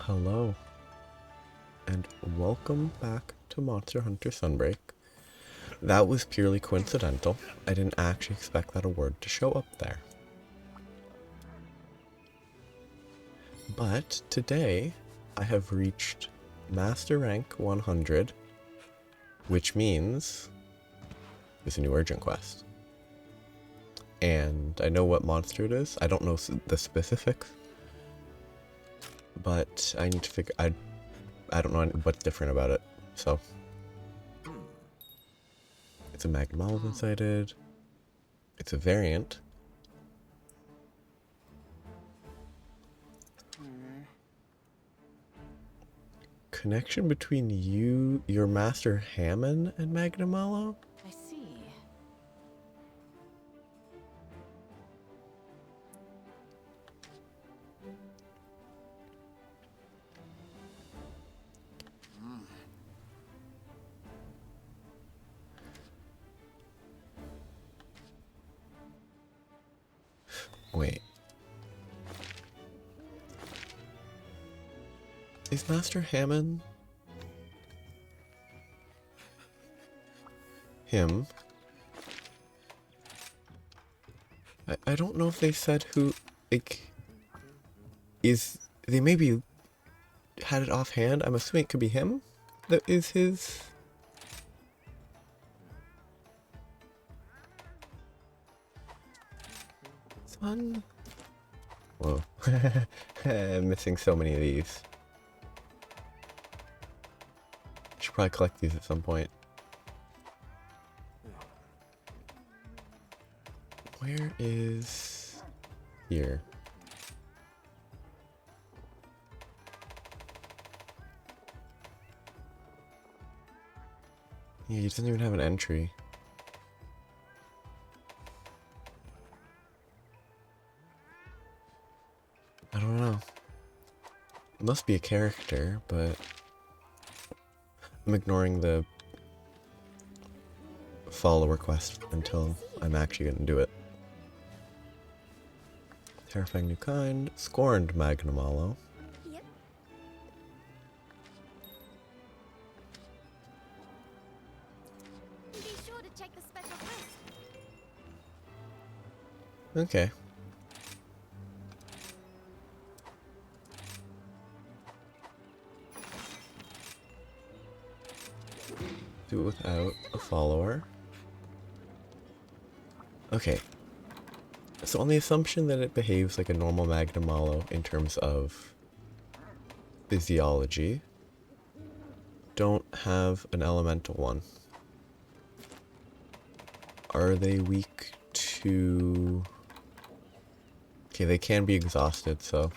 Hello, and welcome back to Monster Hunter Sunbreak. That was purely coincidental. I didn't actually expect that a word to show up there. But today, I have reached Master Rank 100, which means there's a new urgent quest. And I know what monster it is. I don't know the specifics, but I need to figure. I don't know what's different about it. So it's a Magnamalo one-sided. It's a variant. Connection between your master Hammond, and Magnamalo? I see. Wait. Is Master Hammond him? I don't know if they said who, like, they maybe had it offhand. I'm assuming it could be him that is his. Son? Whoa. I'm missing so many of these. Should probably collect these at some point. Where is here? Yeah, he doesn't even have an entry. I don't know. It must be a character, but I'm ignoring the follow request until I'm actually gonna do it. Terrifying new kind. Scorned Magnamalo. Yep. Be sure to check the special quest. Okay. Do it without a follower. Okay. So on the assumption that it behaves like a normal Magnamalo in terms of physiology, don't have an elemental one. Are they weak to... Okay, they can be exhausted, so...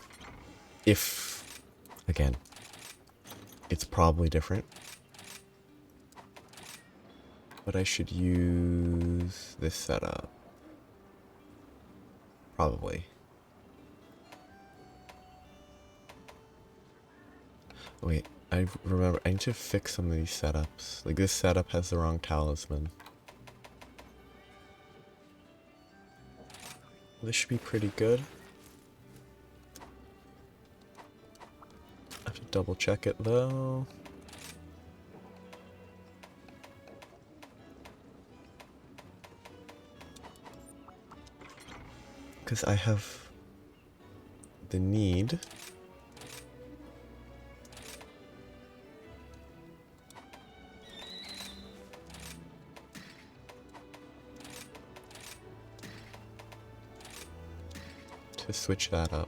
If... Again, it's probably different. But I should use this setup. Probably. Wait, I remember, I need to fix some of these setups. Like, this setup has the wrong talisman. This should be pretty good. I have to double check it though. Because I have the need to switch that up.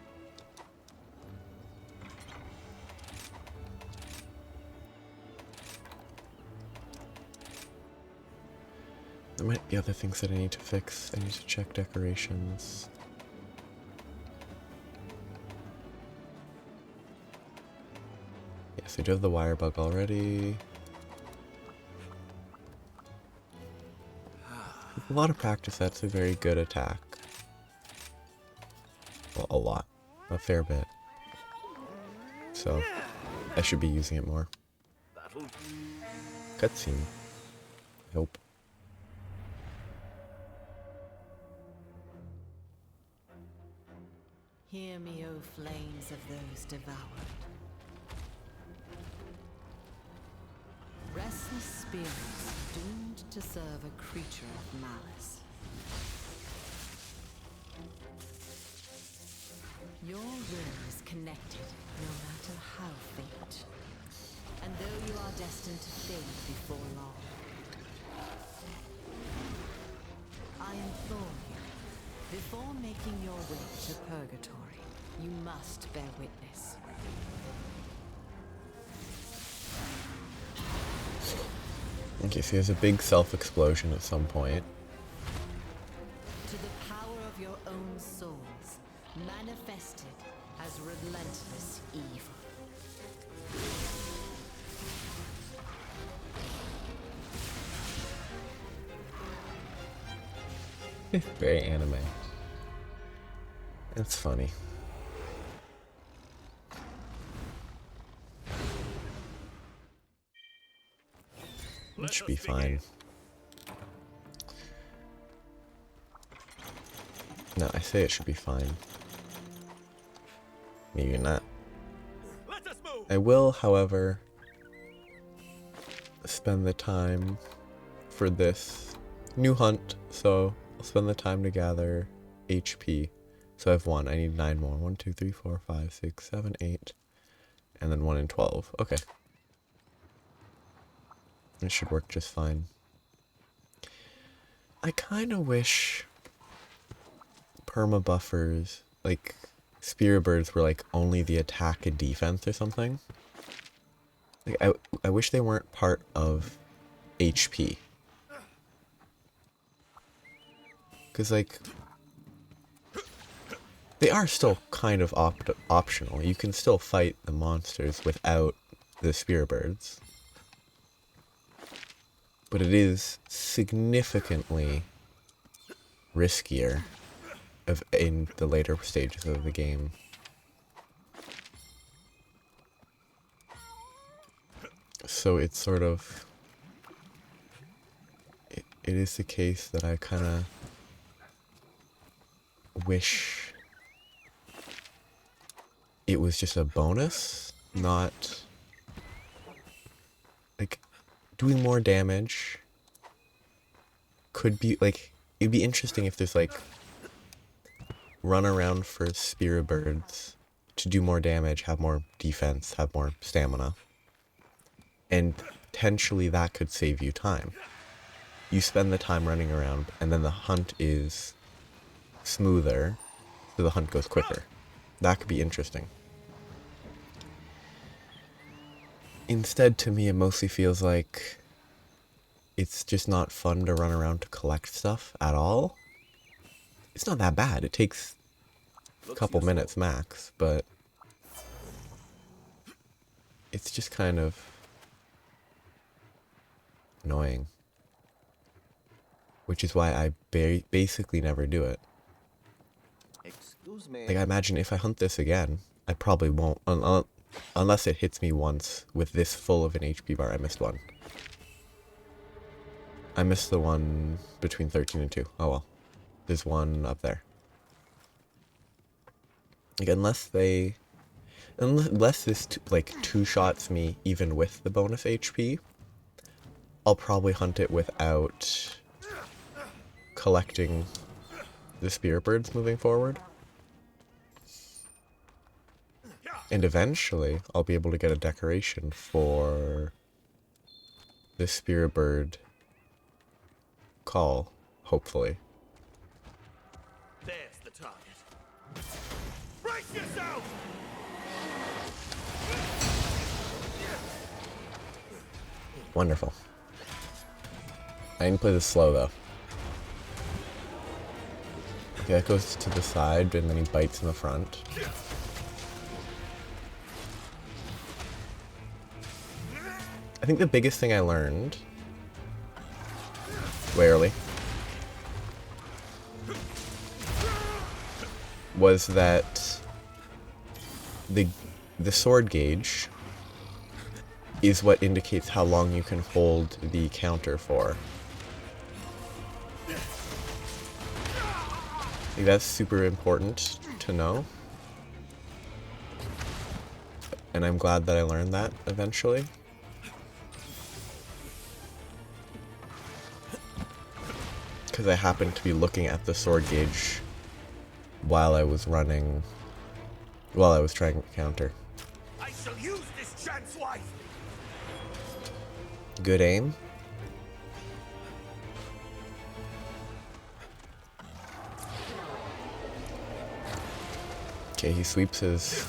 There might be other things that I need to fix. I need to check decorations. Yes, I do have the wire bug already. With a lot of practice, that's a very good attack. Well, a lot. A fair bit. So, I should be using it more. Cutscene. Nope. Hear me, O flames of those devoured. restless spirits doomed to serve a creature of malice. Your will is connected, no matter how faint. And though you are destined to fade before long, I implore you, before making your way to purgatory, you must bear witness. Okay, so there's a big self-explosion at some point. To the power of your own souls, manifested as relentless evil. Very anime. It's funny. It should be fine. No, I say it should be fine. Maybe not. I will, however, spend the time for this new hunt, so I'll spend the time to gather HP. So I have 1. I need 9 more. 1, 2, 3, 4, 5, 6, 7, 8. And then 1 in 12. Okay. It should work just fine. I kind of wish perma buffers, like spear birds, were like only the attack and defense or something. Like I wish they weren't part of HP. Because like they are still kind of optional. You can still fight the monsters without the spear birds. But it is significantly riskier in the later stages of the game. So it's sort of... It is the case that I kind of wish it was just a bonus, not... Like, doing more damage could be, like, it'd be interesting if there's, like, run around for spear birds to do more damage, have more defense, have more stamina. And potentially that could save you time. You spend the time running around, and then the hunt is smoother, so the hunt goes quicker. That could be interesting. Instead, to me, it mostly feels like it's just not fun to run around to collect stuff at all. It's not that bad. It takes a couple minutes max, but it's just kind of annoying. Which is why I basically never do it. Excuse me. Like, I imagine if I hunt this again, I probably won't, unless it hits me once with this full of an HP bar. I missed one. I missed the one between 13 and 2. Oh well. There's one up there. Like, unless this like two-shots me even with the bonus HP, I'll probably hunt it without collecting the spear birds moving forward. And eventually, I'll be able to get a decoration for the spear bird call, hopefully. There's the target. Brace yourself! Wonderful. I didn't play this slow, though. Okay, that goes to the side, and then he bites in the front. I think the biggest thing I learned... Rarely. Was that the sword gauge is what indicates how long you can hold the counter for. Like, that's super important to know. And I'm glad that I learned that eventually. because I happened to be looking at the sword gauge while I was running, while I was trying to counter. I shall use this chance wisely. Good aim. Okay, he sweeps his...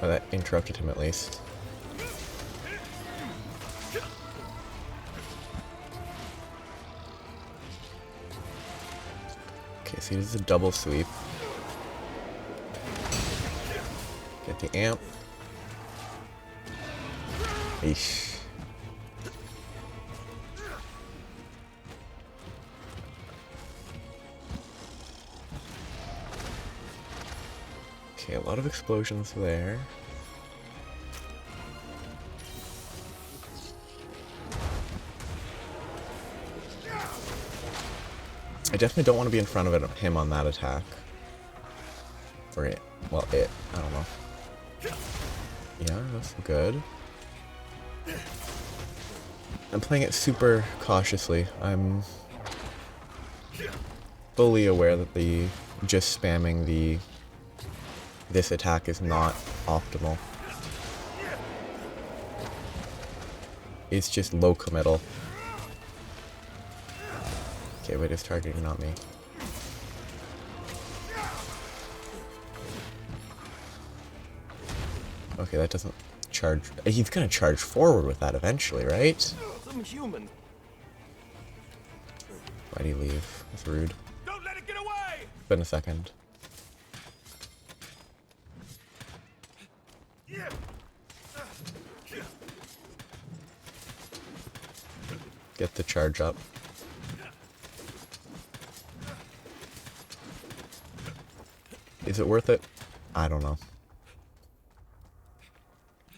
Oh, that interrupted him at least. Okay, so he does a double sweep. Get the amp. Eesh. Okay, a lot of explosions there. I definitely don't want to be in front of him on that attack. Or it. Well, it. I don't know. Yeah, that's good. I'm playing it super cautiously. I'm fully aware that the just spamming this attack is not optimal. It's just low committal. Okay, wait, it's targeting, not me. Okay, that doesn't charge. He's gonna charge forward with that eventually, right? Some human. Why'd he leave? That's rude. Don't let it get away! Been a second. Get the charge up. Is it worth it? I don't know.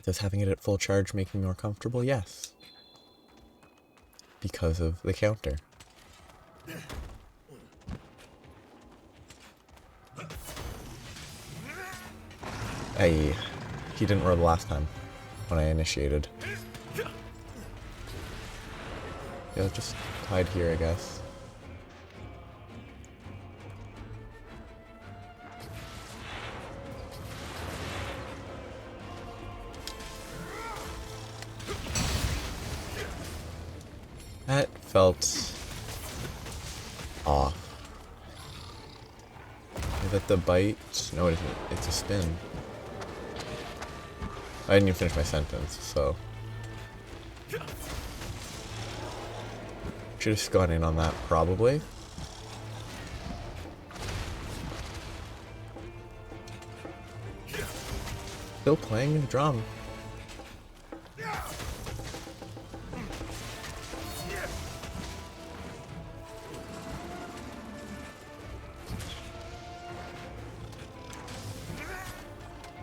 Does having it at full charge make me more comfortable? Yes. Because of the counter. Hey, he didn't roll the last time when I initiated. Yeah, just hide here, I guess. That felt off. Is that the bite? No, it isn't. It's a spin. I didn't even finish my sentence, so. Should have just gone in on that, probably. Still playing the drum.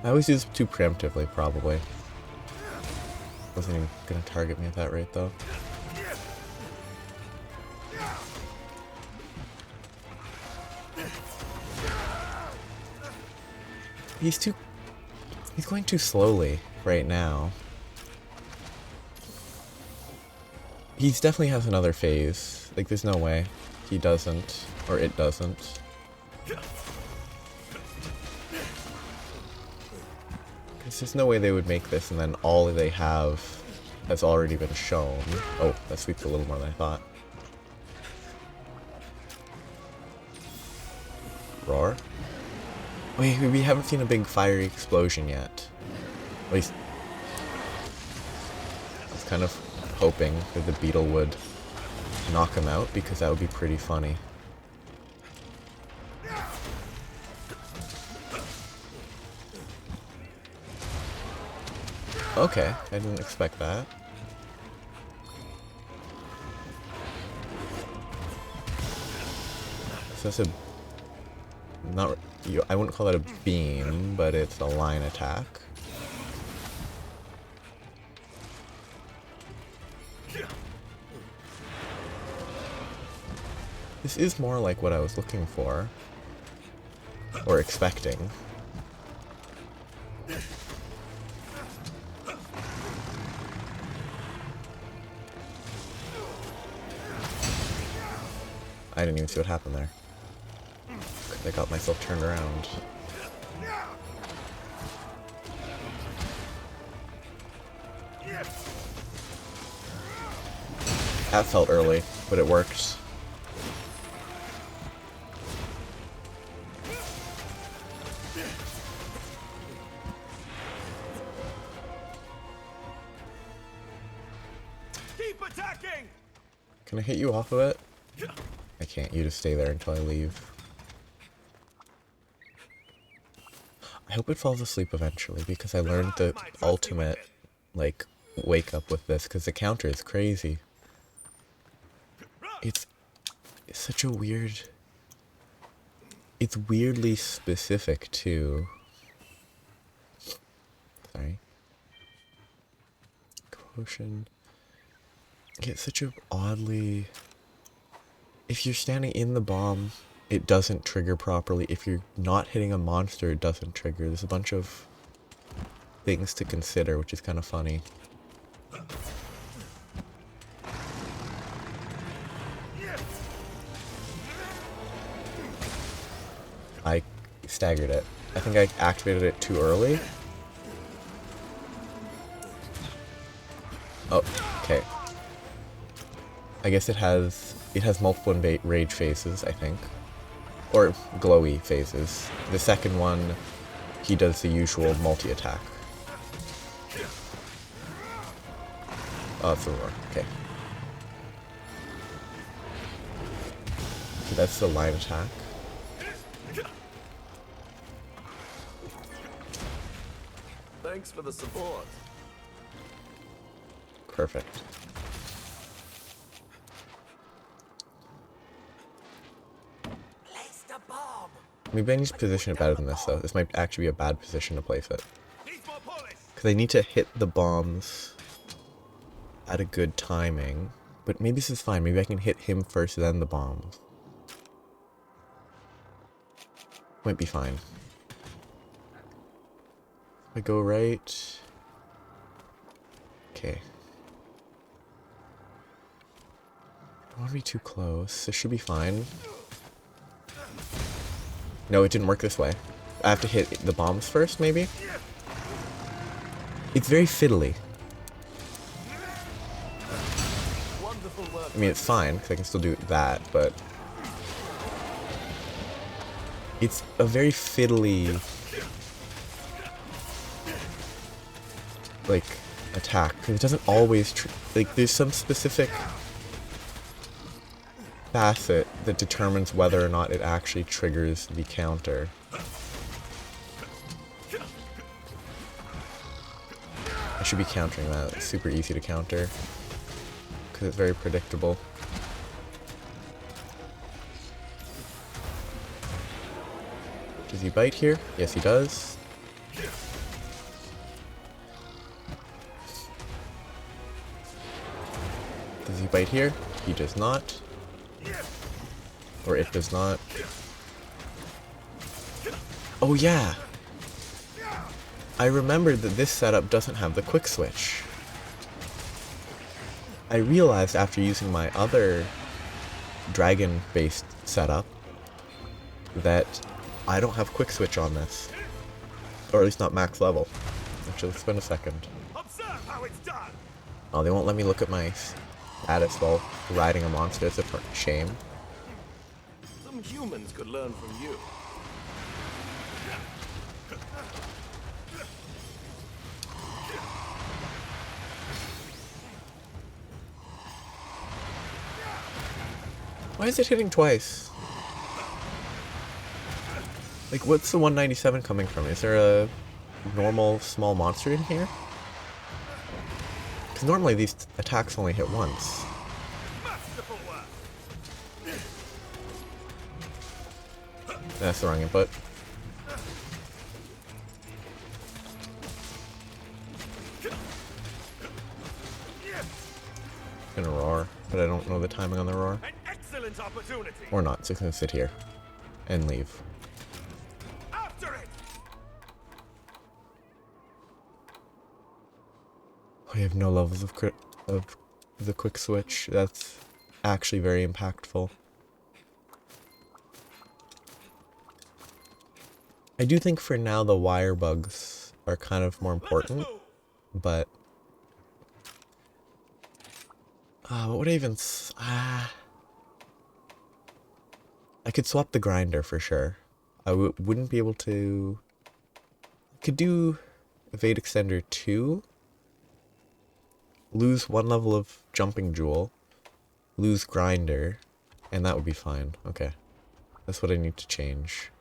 I always use it too preemptively, probably. Wasn't even gonna target me at that rate, though. He's going too slowly right now. He definitely has another phase. Like, there's no way he doesn't, or it doesn't. There's no way they would make this and then all they have has already been shown. Oh, that sweeps a little more than I thought. Roar? Wait, we haven't seen a big fiery explosion yet. At least I was kind of hoping that the beetle would knock him out because that would be pretty funny. Okay, I didn't expect that. So that's a... not... I wouldn't call that a beam, but it's a line attack. This is more like what I was looking for. Or expecting. I didn't even see what happened there. I got myself turned around. That felt early, but it worked. Keep attacking! Can I hit you off of it? I can't. You just stay there until I leave. I hope it falls asleep eventually, because I learned the ultimate, like, wake up with this, because the counter is crazy. It's such a weird... It's weirdly specific, too. Sorry. Quotient. It's such a oddly... If you're standing in the bomb, it doesn't trigger properly. If you're not hitting a monster, it doesn't trigger. There's a bunch of things to consider, which is kind of funny. I staggered it. I think I activated it too early. Oh, okay. I guess it has multiple rage phases, I think. Or glowy phases. The second one, he does the usual multi-attack. Oh, that's the roar. Okay. So that's the line attack. Thanks for the support. Perfect. Place the bomb. Maybe I need to position it better than this, though. This might actually be a bad position to place it. Needs more polish. Because I need to hit the bombs at a good timing. But maybe this is fine. Maybe I can hit him first, then the bombs. Might be fine. I go right. Okay. I don't want to be too close. This should be fine. No, it didn't work this way. I have to hit the bombs first, maybe? It's very fiddly. Wonderful work. I mean, it's fine, because I can still do that, but... It's a very fiddly... like, attack, because it doesn't always... like, there's some specific... facet that determines whether or not it actually triggers the counter. I should be countering that. It's super easy to counter because it's very predictable. Does he bite here? Yes, he does. Does he bite here? He does not. Or it does not. Oh yeah! I remembered that this setup doesn't have the quick switch. I realized after using my other dragon-based setup that I don't have quick switch on this. Or at least not max level. Actually, let's spend a second. Observe how it's done. Oh, they won't let me look at my status while riding a monster. It's a shame. Some humans could learn from you. Why is it hitting twice? Like, what's the 197 coming from? Is there a normal small monster in here? Because normally these attacks only hit once. Masterful work. That's the wrong input. Gonna roar, but I don't know the timing on the roar. An excellent opportunity. Or not, so it's gonna sit here. And leave. After it. I have no levels of the quick switch. That's actually very impactful. I do think for now the wire bugs are kind of more important, but what would I even I could swap the grinder for sure. I wouldn't be able to. Could do evade extender 2, lose 1 level of jumping jewel, lose grinder, and that would be fine. Okay, that's what I need to change.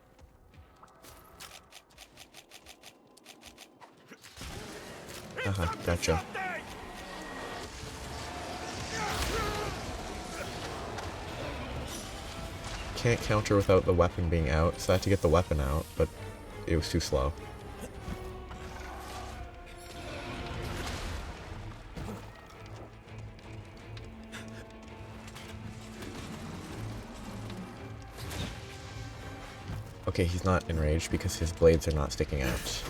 Gotcha. Can't counter without the weapon being out, so I had to get the weapon out, but it was too slow. Okay, he's not enraged because his blades are not sticking out.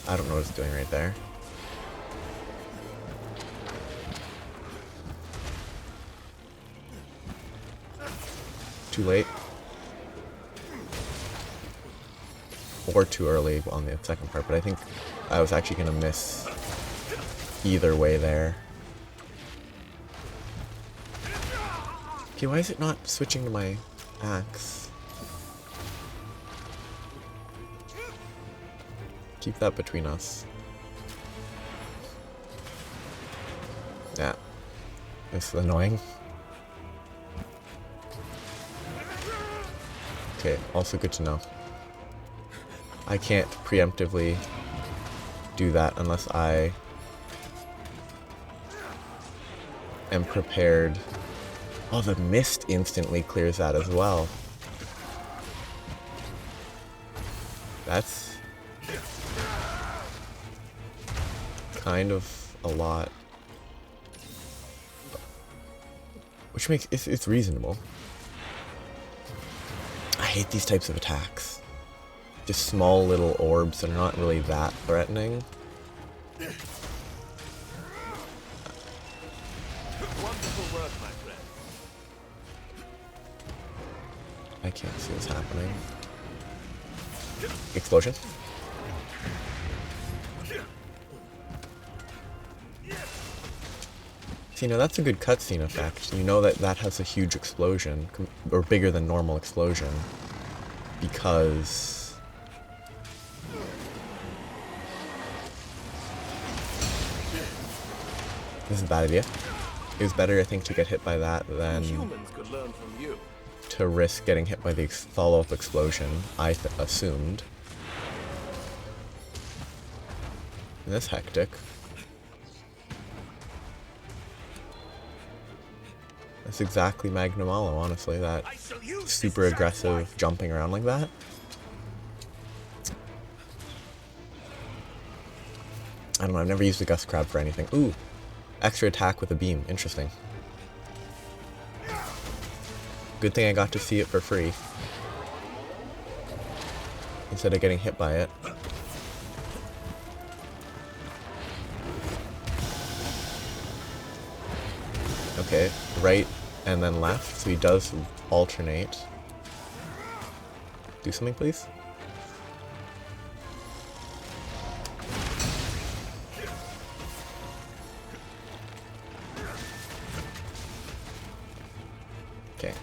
I don't know what it's doing right there. Too late. Or too early on the second part, but I think I was actually going to miss either way there. Okay, why is it not switching to my axe? Keep that between us. Yeah. This is annoying. Okay, also good to know. I can't preemptively do that unless I am prepared. Oh, the mist instantly clears that as well. That's kind of a lot. Which makes it's reasonable. I hate these types of attacks. Just small little orbs that are not really that threatening. Wonderful work, my friend. I can't see what's happening. Explosion. See, now that's a good cutscene effect. You know that that has a huge explosion, or bigger than normal explosion, because this is a bad idea. It was better, I think, to get hit by that than Humans could learn from you. to risk getting hit by the follow-up explosion, I assumed. And that's hectic. That's exactly Magnamalo, honestly, that super aggressive jumping around like that. I don't know, I've never used a Gust Crab for anything. Ooh, extra attack with a beam, interesting. Good thing I got to see it for free, instead of getting hit by it. Okay, right and then left, so he does alternate. Do something, please. Okay.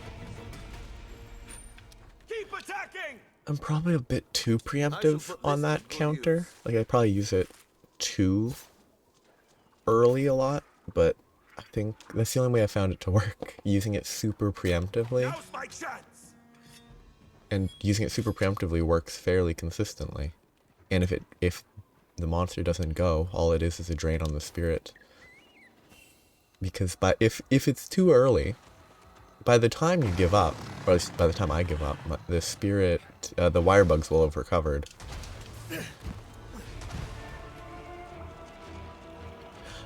Keep attacking! I'm probably a bit too preemptive on that counter. Like, I probably use it too early a lot, but I think that's the only way I found it to work. Using it super preemptively. Now's my chance! And using it super preemptively works fairly consistently. And if the monster doesn't go, all it is a drain on the spirit. Because if it's too early, by the time you give up, or at least by the time I give up, the spirit, the wire bugs will have recovered. I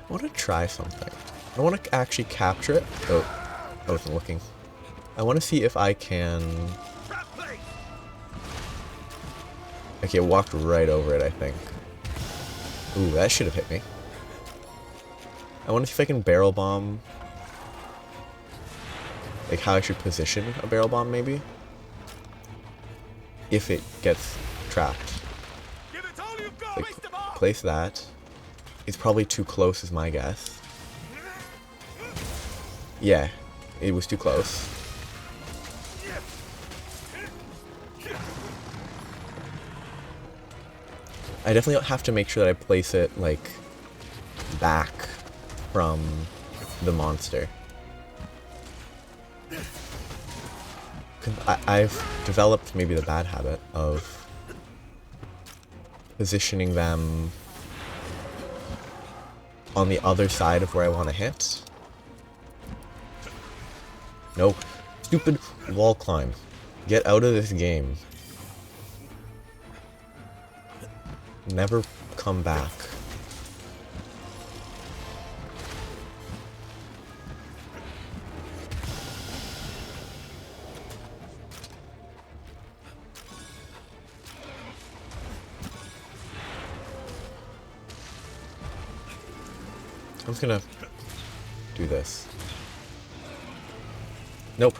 want to try something. I want to actually capture it. Oh, I wasn't looking. I want to see if I can. Okay, it walked right over it, I think. Ooh, that should have hit me. I want to see if I can barrel bomb. Like how I should position a barrel bomb, maybe. If it gets trapped. Give it all you've got. Like, Waste them all. place that. It's probably too close is my guess. Yeah, it was too close. I definitely have to make sure that I place it, like, back from the monster. 'Cause I've developed maybe the bad habit of positioning them on the other side of where I want to hit. Nope. Stupid wall climb. Get out of this game. Never come back. I'm just gonna do this. Nope.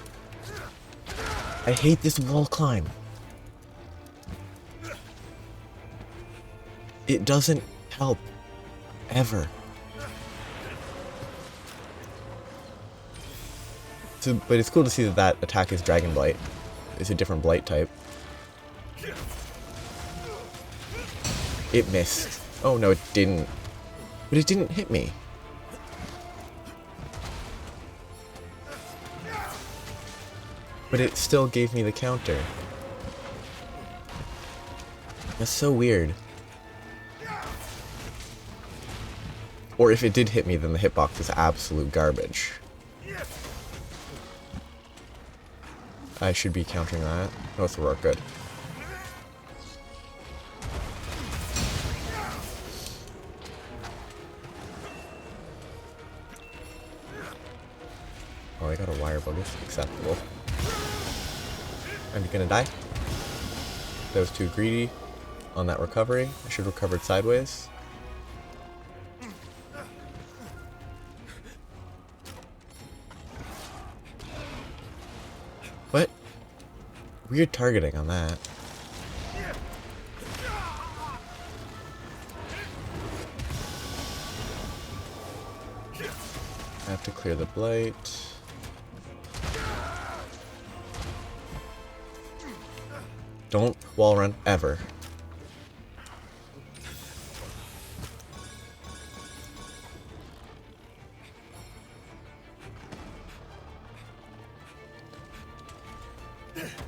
I hate this wall climb. It doesn't help. Ever. So, but it's cool to see that that attack is Dragon Blight. It's a different Blight type. It missed. Oh no, it didn't. But it didn't hit me. But it still gave me the counter. That's so weird. Or if it did hit me, then the hitbox is absolute garbage. I should be countering that. Oh, it's Roar, good. Oh, I got a wire bug. It's acceptable. I'm gonna die. That was too greedy on that recovery. I should have recovered sideways. What? Weird targeting on that. I have to clear the blight. Don't wall run ever.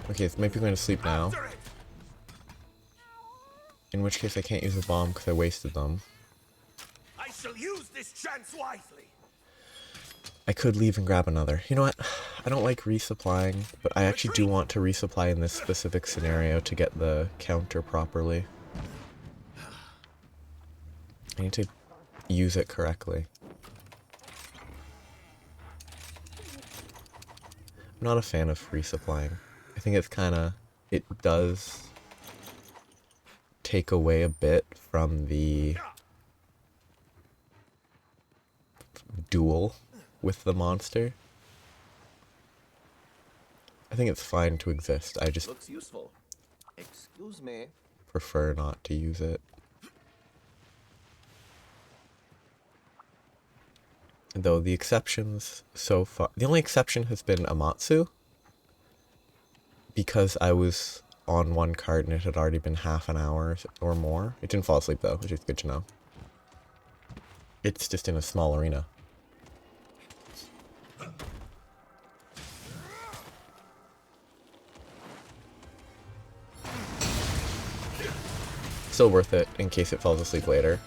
Okay, so maybe I'm going to sleep now. In which case I can't use a bomb because I wasted them. I shall use this chance wisely. I could leave and grab another. You know what? I don't like resupplying, but I actually do want to resupply in this specific scenario to get the counter properly. I need to use it correctly. I'm not a fan of resupplying. I think it's kinda... it does take away a bit from the duel with the monster. I think it's fine to exist. I just Looks useful. Excuse me. prefer not to use it. Though the exceptions so far... the only exception has been Amatsu. Because I was on one card and it had already been half an hour or more. It didn't fall asleep though, which is good to know. It's just in a small arena. Still worth it in case it falls asleep later.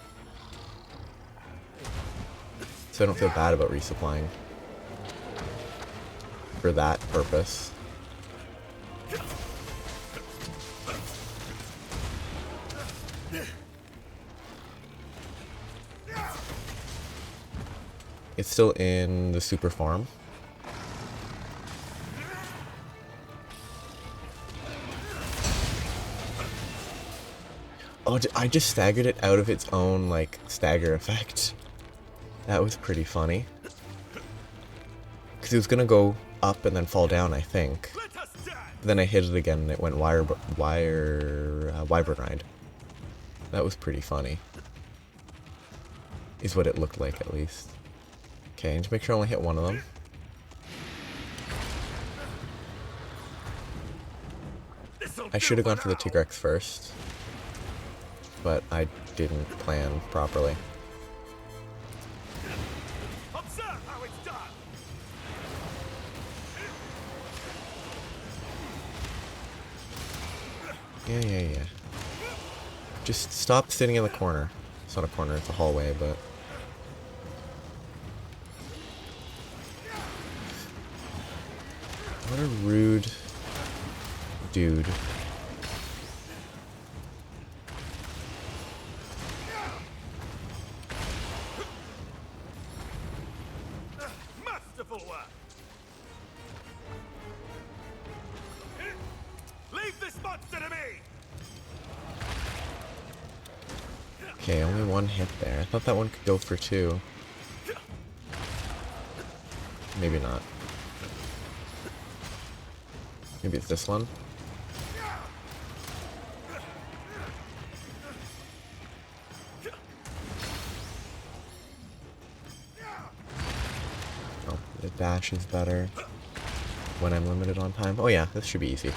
So I don't feel bad about resupplying for that purpose. It's still in the super farm. Oh, I just staggered it out of its own, like, stagger effect. That was pretty funny. Because it was gonna go up and then fall down, I think. Then I hit it again and it went wyvern ride. That was pretty funny. Is what it looked like, at least. Okay, and to make sure I only hit one of them. I should have gone for the Tigrex first. But I didn't plan properly. Observe how it's done. Yeah. Just stop sitting in the corner. It's not a corner, it's a hallway, but... What a rude dude. Masterful work. Leave this monster to me. Okay, only one hit there. I thought that one could go for two. Maybe not. Maybe it's this one. Oh, the dash is better when I'm limited on time. Oh yeah, this should be easy.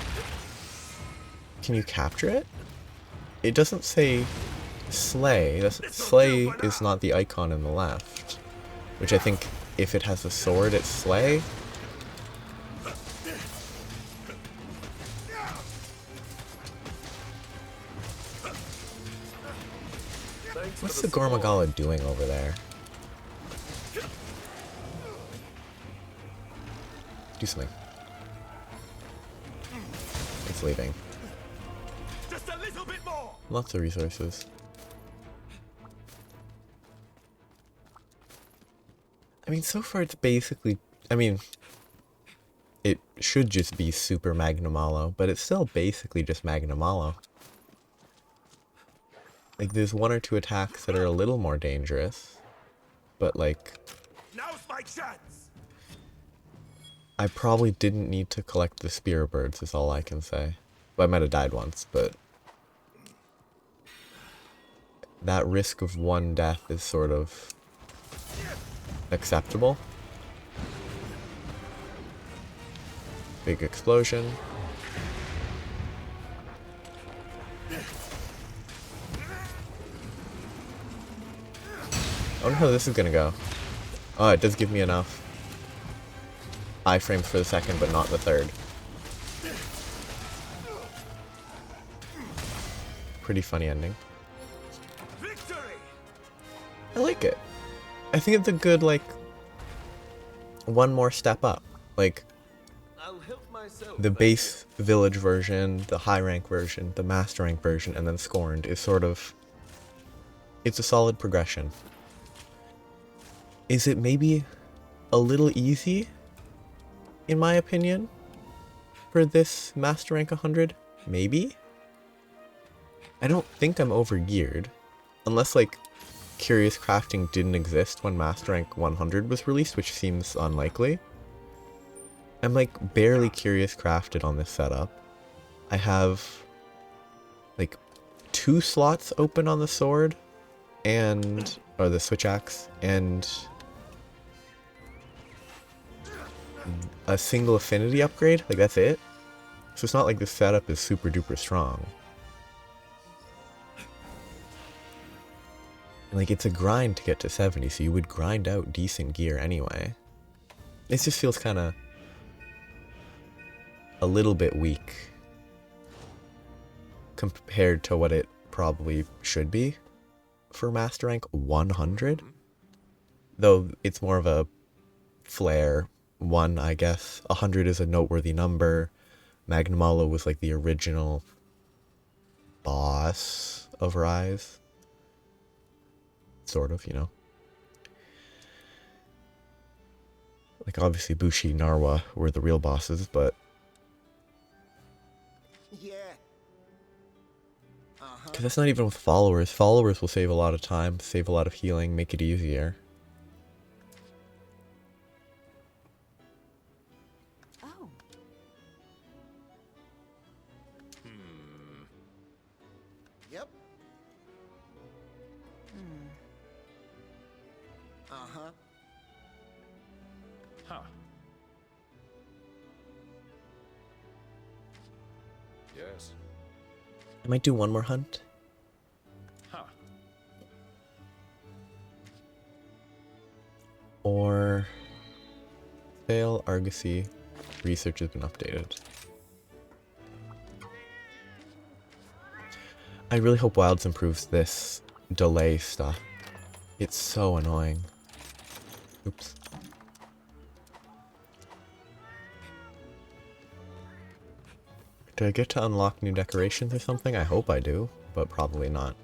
Can you capture it? It doesn't say slay. Slay is not the icon in the left. Which I think if it has a sword, it's slay. What's the Gormagala doing over there? Do something. It's leaving. Just a little bit more. Lots of resources. I mean, so far it's basically... I mean, it should just be Super Magnamalo, but it's still basically just Magnamalo. Like, there's one or two attacks that are a little more dangerous, but like... Now's my chance. I probably didn't need to collect the spear birds, is all I can say. Well, I might have died once, but... that risk of one death is sort of... acceptable. Big explosion. I wonder how this is gonna go. Oh, it does give me enough iframes for the second, but not the third. Pretty funny ending. Victory. I like it. I think it's a good, like, one more step up. Like, I'll help myself. the base village version, the high rank version, the master rank version, and then Scorned is sort of... it's a solid progression. Is it maybe a little easy, in my opinion, for this master rank 100? Maybe? I don't think I'm overgeared. Unless, like, Curious Crafting didn't exist when Master Rank 100 was released, which seems unlikely. I'm like barely Curious Crafted on this setup. I have like 2 slots open on the sword and or the switch axe and a single affinity upgrade. Like, that's it. So it's not like the setup is super duper strong. Like, it's a grind to get to 70, so you would grind out decent gear anyway. It just feels kind of a little bit weak compared to what it probably should be for Master Rank 100. Though it's more of a flair 1, I guess. 100 is a noteworthy number. Magnamalo was like the original boss of Rise. Sort of, you know. Like, obviously Bushi, Narwa were the real bosses, but... Yeah. Because that's not even with followers. Followers will save a lot of time, save a lot of healing, make it easier. Huh. Yes. I might do one more hunt. Huh. Or fail Argosy. Research has been updated. I really hope Wilds improves this delay stuff. It's so annoying. Oops. Do I get to unlock new decorations or something? I hope I do, but probably not.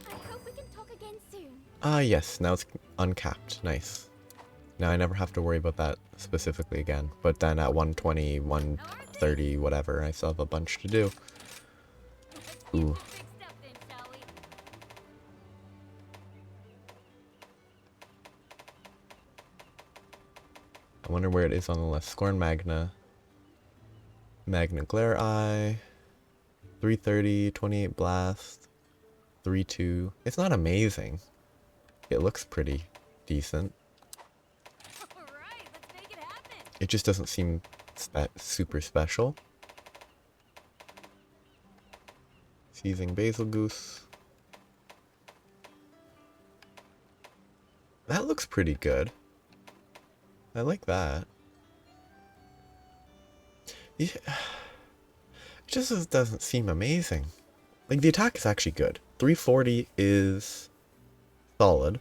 I hope we can talk again soon. Ah, yes, now it's uncapped. Nice. Now I never have to worry about that specifically again. But then at 120, 130, whatever, I still have a bunch to do. Ooh. Fixed up then, shall we? I wonder where it is on the list. Scorned Magnamalo I, 330, 28 blast, 3-2. It's not amazing. It looks pretty decent. Alright, let's make it happen. It just doesn't seem super special. Seizing Basil Goose. That looks pretty good. I like that. Yeah. It just doesn't seem amazing. Like, the attack is actually good. 340 is solid.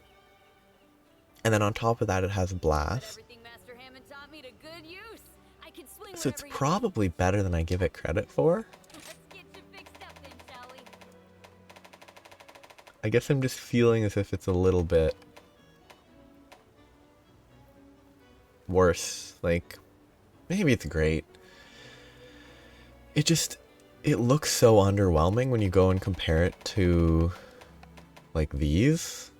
And then on top of that, it has Blast. Everything Master Hammond taught me to good use. I can swing So it's whenever you probably better than I give it credit for. Let's get you fixed up then, shall we? I guess I'm just feeling as if it's a little bit worse. Like, maybe it's great. It looks so underwhelming when you go and compare it to, like, these.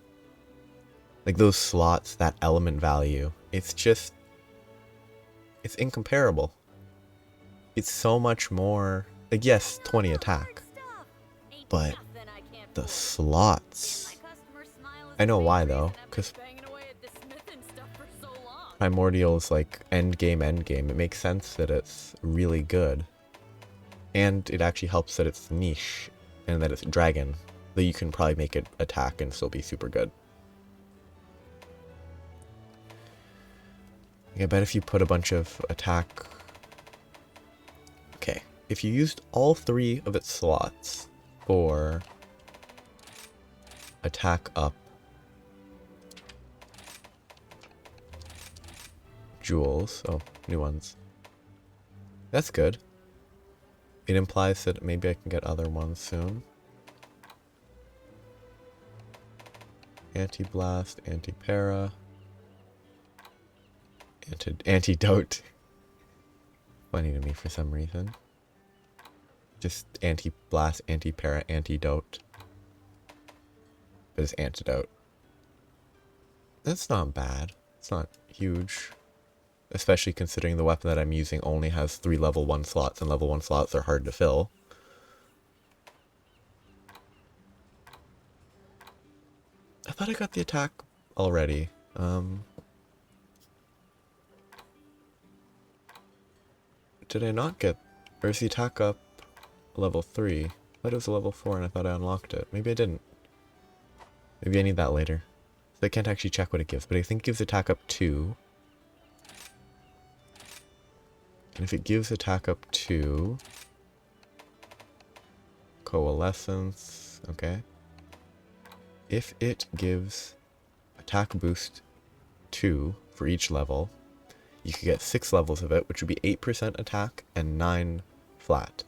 Like, those slots, that element value. It's incomparable. It's so much more, like, yes, 20 attack. But the slots. I know why, though, because Primordial is like endgame. It makes sense that it's really good. And it actually helps that it's niche and that it's dragon. That you can probably make it attack and still be super good. Like, I bet if you put a bunch of attack... Okay, if you used all 3 of its slots for attack up jewels, oh, new ones. That's good. It implies that maybe I can get other ones soon. Anti-blast, anti-para, antidote. Funny to me for some reason. Just anti-blast, anti-para, antidote. But it's antidote. That's not bad. It's not huge. Especially considering the weapon that I'm using only has 3 level 1 slots, and level 1 slots are hard to fill. I thought I got the attack already. Did I not get... Or is the attack up level 3? I thought it was a level 4 and I thought I unlocked it. Maybe I didn't. Maybe I need that later. So I can't actually check what it gives, but I think it gives attack up 2. And if it gives attack up 2... Coalescence... Okay. If it gives attack boost 2 for each level, you could get 6 levels of it, which would be 8% attack and 9 flat.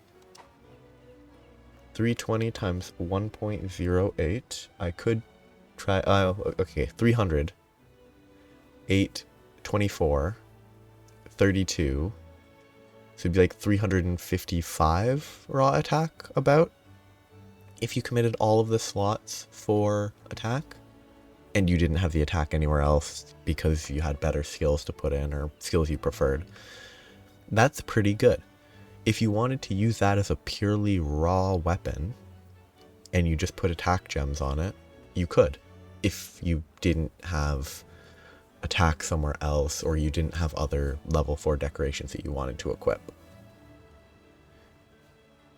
320 times 1.08. I could try... okay, 300. 8, 24, 32. So it'd be like 355 raw attack, about. If you committed all of the slots for attack. and you didn't have the attack anywhere else because you had better skills to put in or skills you preferred, that's pretty good. If you wanted to use that as a purely raw weapon and you just put attack gems on it, you could. If you didn't have attack somewhere else or you didn't have other level 4 decorations that you wanted to equip.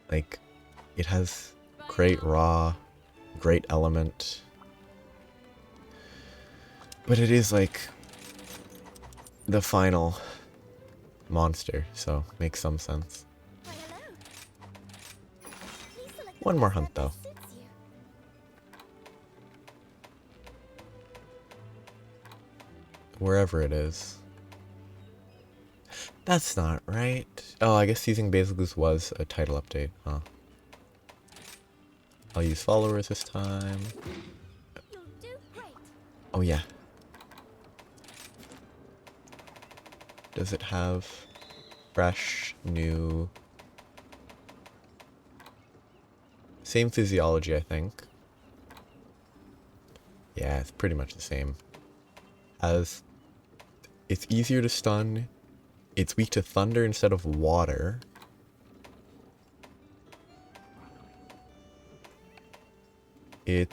Like, it has great raw, great element, but it is like the final monster, so makes some sense. Why, hello. Please select the One more dress hunt that though. best suits you. Wherever it is. That's not right. Oh, I guess using Basilgoose was a title update, huh? I'll use followers this time. You'll do great. Oh yeah. Does it have fresh, new... Same physiology, I think. Yeah, it's pretty much the same. As it's easier to stun, it's weak to thunder instead of water. I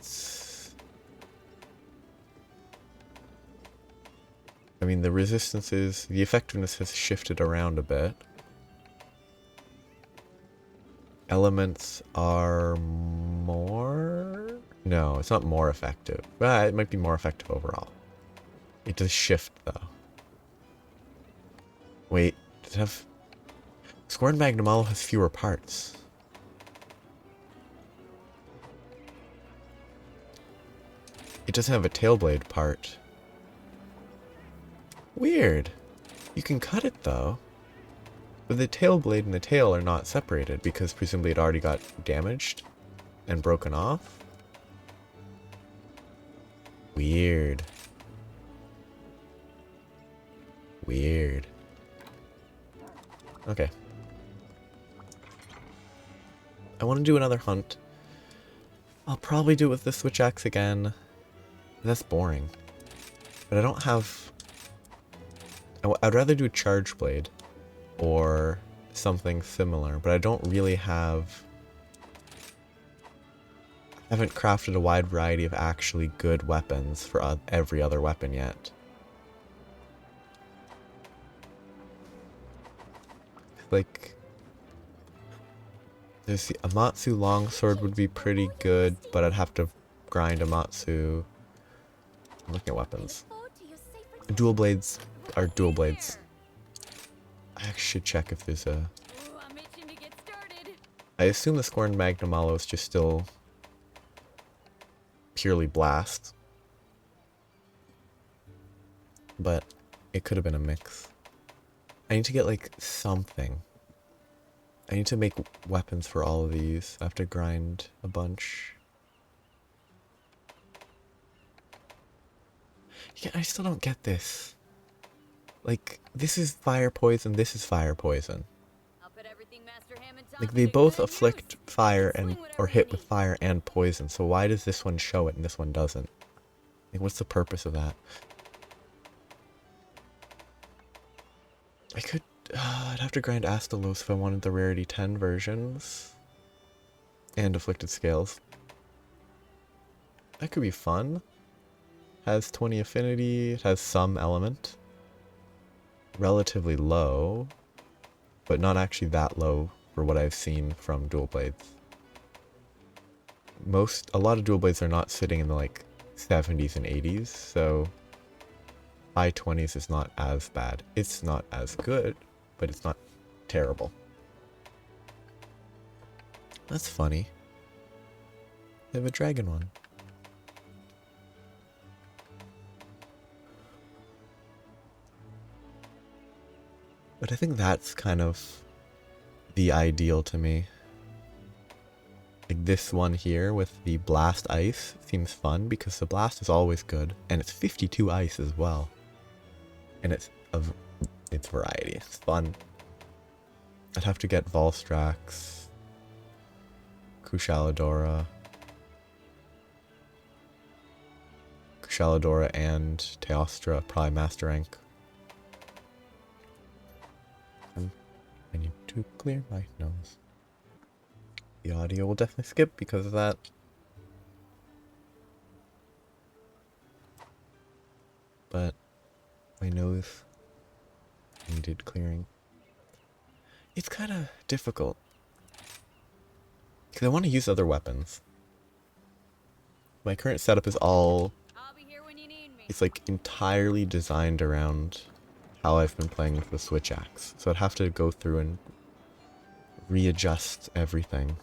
mean, the resistances, the effectiveness has shifted around a bit. Elements are more... No, it's not more effective. It might be more effective overall. It does shift, though. Wait, does it have... Scorned Magnamalo has fewer parts. It doesn't have a tailblade part. Weird. You can cut it, though. But the tailblade and the tail are not separated because presumably it already got damaged and broken off. Weird. Weird. Okay. I want to do another hunt. I'll probably do it with the switch axe again. That's boring. But I don't have... I'd rather do charge blade or something similar, but I don't really have... I haven't crafted a wide variety of actually good weapons for every other weapon yet. Like, there's the Amatsu longsword would be pretty good, but I'd have to grind Amatsu. I'm looking at weapons. Forward to your safe return. Dual blades are dual blades. I actually should check if there's a... Ooh, I'm itching to get started. I assume the Scorned Magnamalo is just still purely blast. But it could have been a mix. I need to get like something. I need to make weapons for all of these. I have to grind a bunch. Yeah, I still don't get this. Like, this is fire poison, this is fire poison. I'll put everything Master Hammond taught Like, me they to both good afflict use. fire Swing and whatever or you hit with need. fire and poison, so why does this one show it and this one doesn't? Like, what's the purpose of that? I could... I'd have to grind Astalos if I wanted the rarity 10 versions. And afflicted scales. That could be fun. Has 20 affinity, it has some element. Relatively low, but not actually that low for what I've seen from dual blades. A lot of dual blades are not sitting in the like 70s and 80s, so high 20s is not as bad. It's not as good, but it's not terrible. That's funny. They have a dragon one. But I think that's kind of the ideal to me. Like this one here with the blast ice seems fun because the blast is always good and it's 52 ice as well. And it's variety. It's fun. I'd have to get Volstrax, Kushaladora. Shaladora and Teostra, probably Master Rank. I need to clear my nose. The audio will definitely skip because of that. But my nose needed clearing. It's kind of difficult. Because I want to use other weapons. My current setup is all... I'll be here when you need me. It's like entirely designed around how I've been playing with the Switch Axe. So I'd have to go through and readjust everything.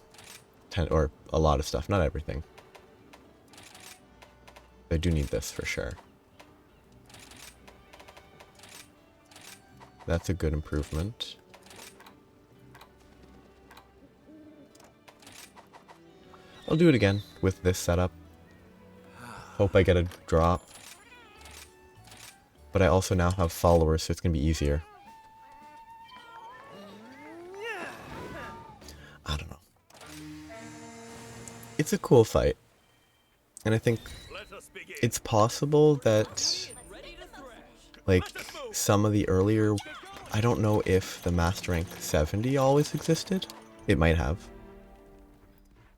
Or a lot of stuff, not everything. I do need this for sure. That's a good improvement. I'll do it again with this setup. Hope I get a drop. But I also now have followers, so it's gonna be easier. I don't know. It's a cool fight. And I think it's possible that, like, some of the earlier... I don't know if the Master Rank 70 always existed. It might have.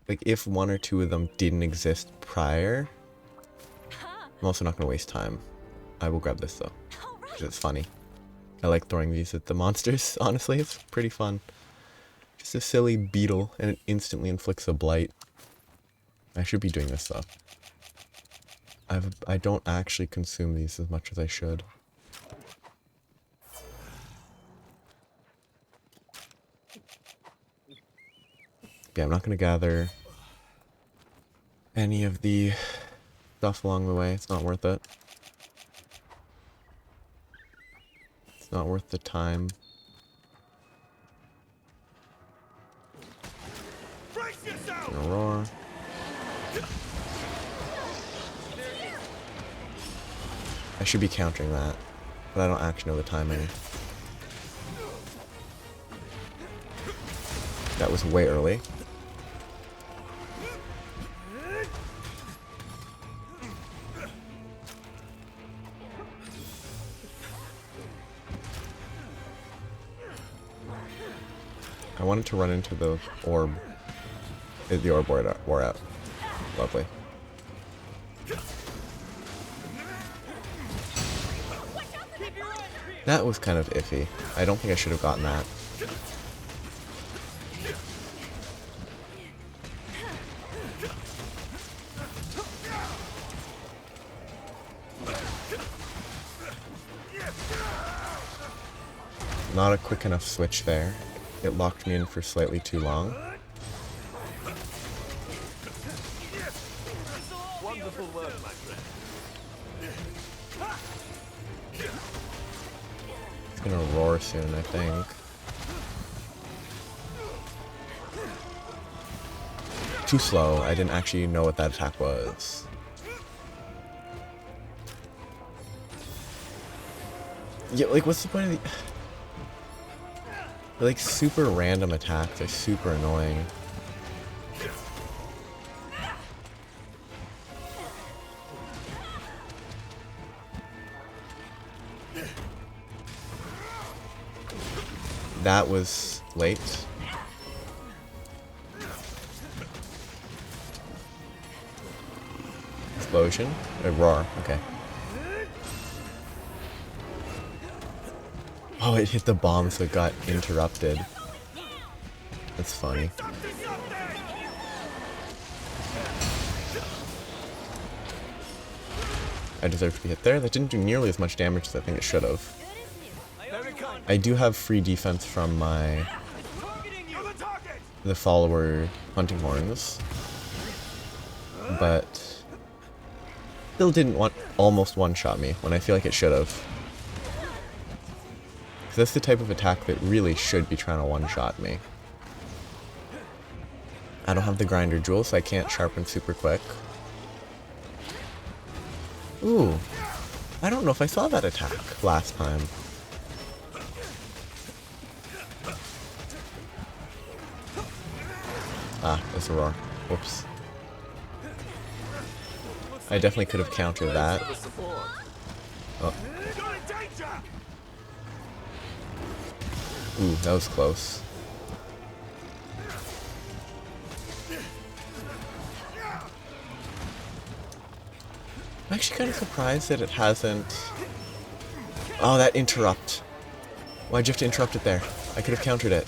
Like, if one or two of them didn't exist prior... I'm also not going to waste time. I will grab this, though. Because it's funny. I like throwing these at the monsters, honestly. It's pretty fun. Just a silly beetle, and it instantly inflicts a blight. I should be doing this, though. I don't actually consume these as much as I should. Yeah, I'm not going to gather any of the stuff along the way. It's not worth it. It's not worth the time. Gonna roar. I should be countering that, but I don't actually know the timing. That was way early. I wanted to run into the orb. The orb wore out. Lovely. That was kind of iffy. I don't think I should have gotten that. Not a quick enough switch there. It locked me in for slightly too long. Wonderful work, my friend. It's gonna roar soon, I think. Too slow. I didn't actually know what that attack was. Yeah, like, what's the point of the... Like, super random attacks are super annoying. That was late. Explosion? A roar, okay. Oh, it hit the bomb, so it got interrupted. That's funny. I deserve to be hit there. That didn't do nearly as much damage as I think it should have. I do have free defense from the follower hunting horns, but still didn't almost one-shot me when I feel like it should have. That's the type of attack that really should be trying to one-shot me. I don't have the grinder jewel, so I can't sharpen super quick. Ooh. I don't know if I saw that attack last time. Ah, that's a roar. Whoops. I definitely could have countered that. For the support. Oh. You're in danger! Ooh, that was close. I'm actually kind of surprised that it hasn't... Oh, that interrupt. Why'd you have to interrupt it there? I could have countered it.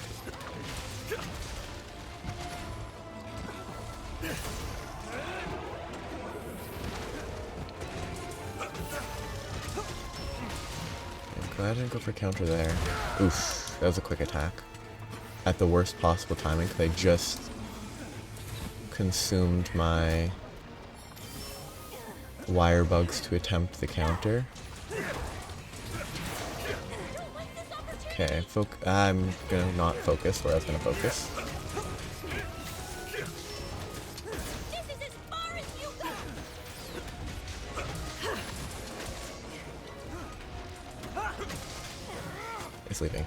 I'm glad I didn't go for counter there. Oof, that was a quick attack. At the worst possible timing, because I just consumed my wire bugs to attempt the counter. Okay, I'm gonna not focus where I was gonna focus. This is as far as you go. It's leaving.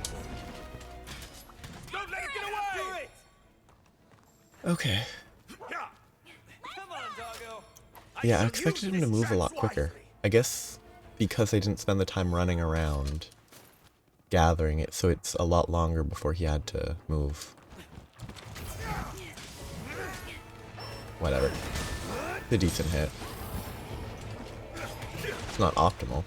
Don't let it get away! Okay. Come on, doggo. Yeah, I expected him to move a lot quicker. I guess because I didn't spend the time running around gathering it, so it's a lot longer before he had to move. Whatever. It's a decent hit. It's not optimal.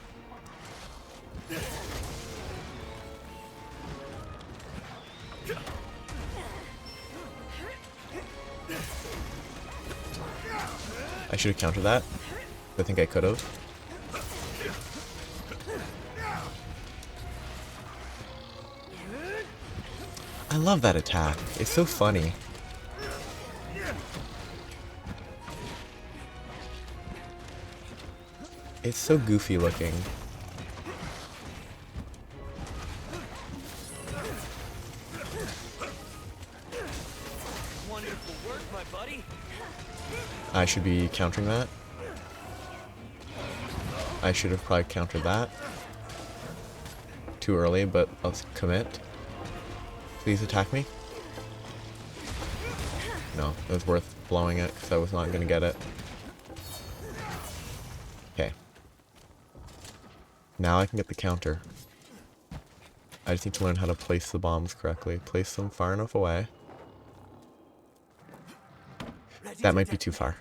I should have countered that. I think I could have. I love that attack. It's so funny. It's so goofy looking. Wonderful work, my buddy. I should be countering that. I should have probably countered that. Too early, but let's commit. Please attack me. No, it was worth blowing it because I was not going to get it. Okay. Now I can get the counter. I just need to learn how to place the bombs correctly. Place them far enough away. That might be too far.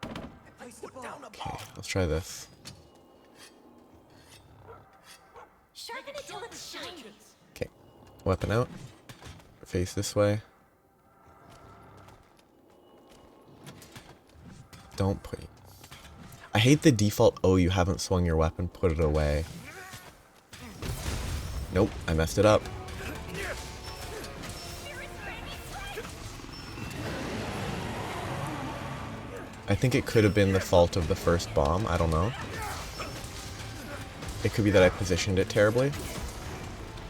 Okay, let's try this. Sharpen it till it's shiny. Okay, weapon out. Face this way. Don't put it. I hate the default, oh, you haven't swung your weapon, put it away. Nope, I messed it up. I think it could have been the fault of the first bomb, I don't know. It could be that I positioned it terribly.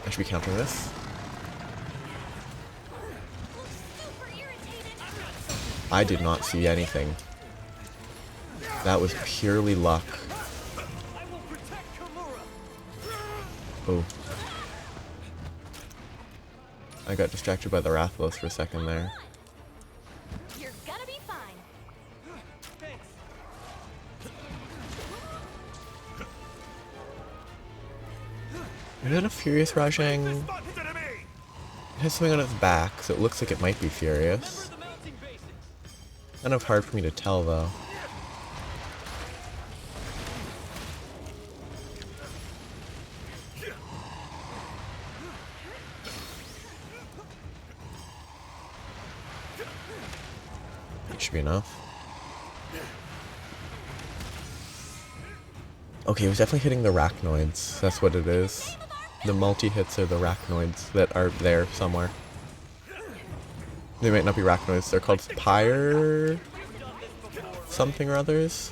I should be countering this. I did not see anything. That was purely luck. Oh. I got distracted by the Rathalos for a second there. You're gonna be fine. Is it a Furious Rajang? It has something on its back, so it looks like it might be Furious. Kind of hard for me to tell, though. It should be enough. Okay, it was definitely hitting the arachnoids. That's what it is. The multi-hits are the arachnoids that are there somewhere. They might not be arachnoids, they're called pyre... something or others.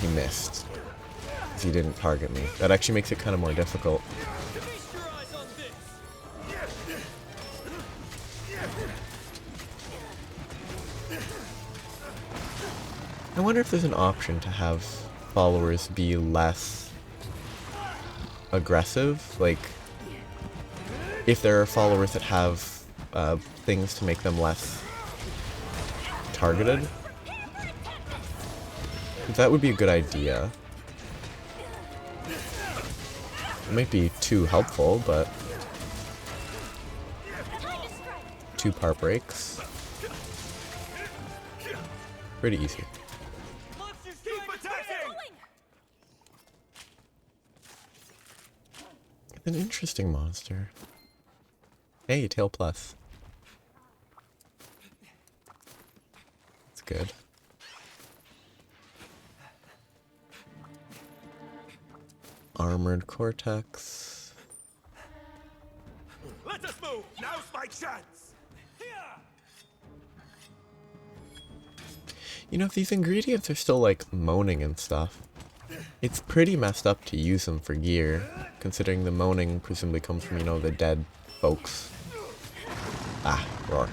He missed. He didn't target me. That actually makes it kind of more difficult. wonder if there's an option to have followers be less aggressive, like if there are followers that have things to make them less targeted. That would be a good idea. It might be too helpful, but 2-part breaks. Pretty easy. An interesting monster. Hey, tail plus. That's good. Armored cortex. Let us move. Now's my chance. You know, if these ingredients are still like moaning and stuff, it's pretty messed up to use them for gear, considering the moaning presumably comes from, you know, the dead folks. Ah, roar.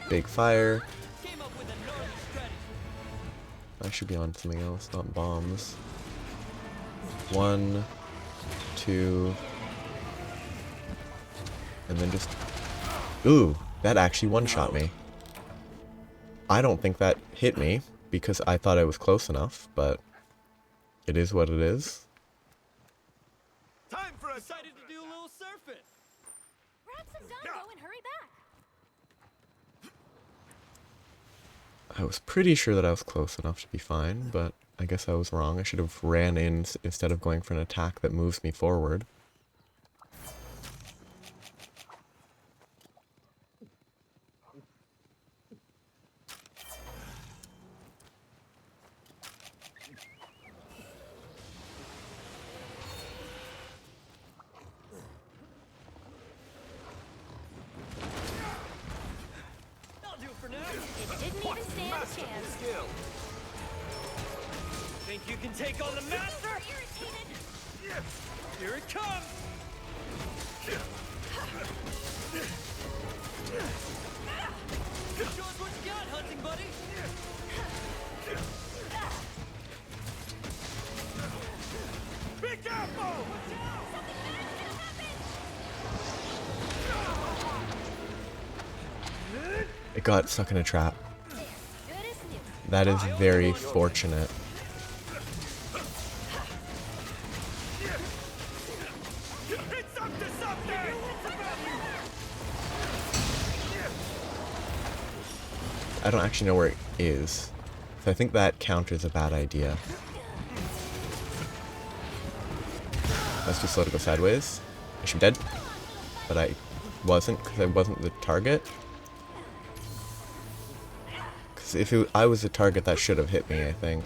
Big fire. I should be on something else, not bombs. 1, 2, and then just... Ooh, that actually one-shot me. I don't think that hit me, because I thought I was close enough, but it is what it is. Time for a decided to do a little surfing. Grab some Dongo and hurry back. I was pretty sure that I was close enough to be fine, but I guess I was wrong. I should have ran in instead of going for an attack that moves me forward. It didn't even stand a chance. Skill. Think you can take on the master? Irritated. Here it comes! Show us what you got, hunting buddy! Be careful! It got stuck in a trap. Good as new. That is very fortunate. It's up to something! I don't actually know where it is, so I think that counters a bad idea. Let's just let it go sideways. I should be dead, but I wasn't because I wasn't the target. Because if I was the target, that should have hit me, I think.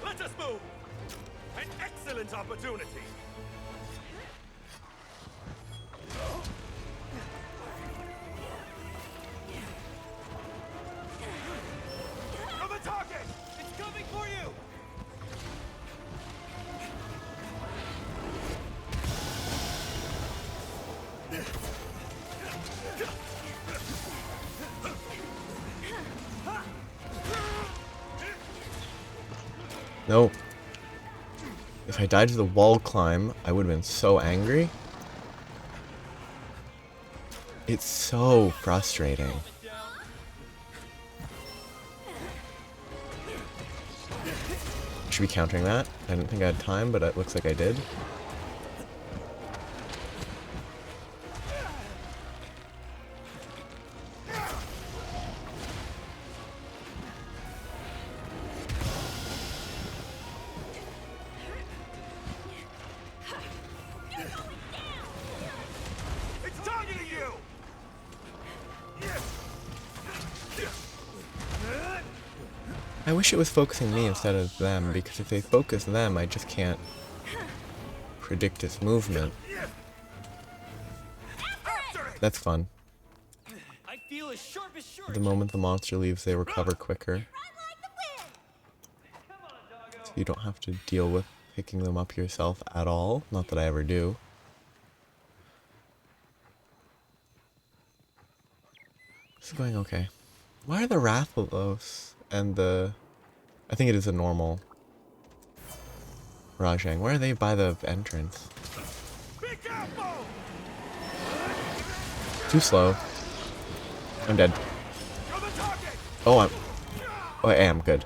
Let us move! An excellent opportunity! For the target! It's coming for you! No. If I died to the wall climb, I would have been so angry. It's so frustrating. Should be countering that. I didn't think I had time, but it looks like I did. It's targeting you! I wish it was focusing me instead of them, because if they focus them, I just can't predict its movement. That's fun. I feel as sharp as sharp! The moment the monster leaves, they recover quicker. Run like the wind. So you don't have to deal with picking them up yourself at all. Not that I ever do. This is going okay. Why are the Rathalos and the... I think it is a normal Rajang. Why are they by the entrance? Too slow. I'm dead. Oh, I am good.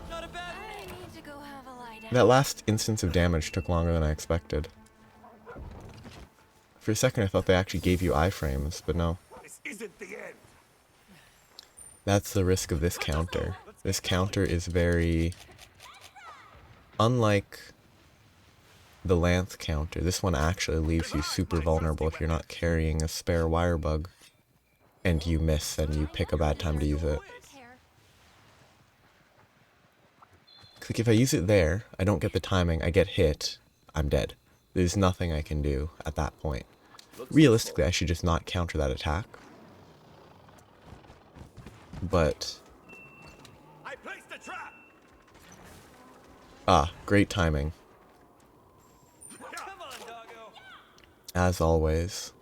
Not a bad I need to go have a lie down. That last instance of damage took longer than I expected. For a second I thought they actually gave you iframes, but no. This isn't the end. That's the risk of this counter. This counter is very... Unlike the Lance counter, this one actually leaves you super vulnerable if you're not carrying a spare wire bug. And you miss and you pick a bad time to use it. Like if I use it there, I don't get the timing, I get hit, I'm dead. There's nothing I can do at that point. Realistically, I should just not counter that attack. But... I placed the trap. Ah, great timing. Come on, doggo. As always.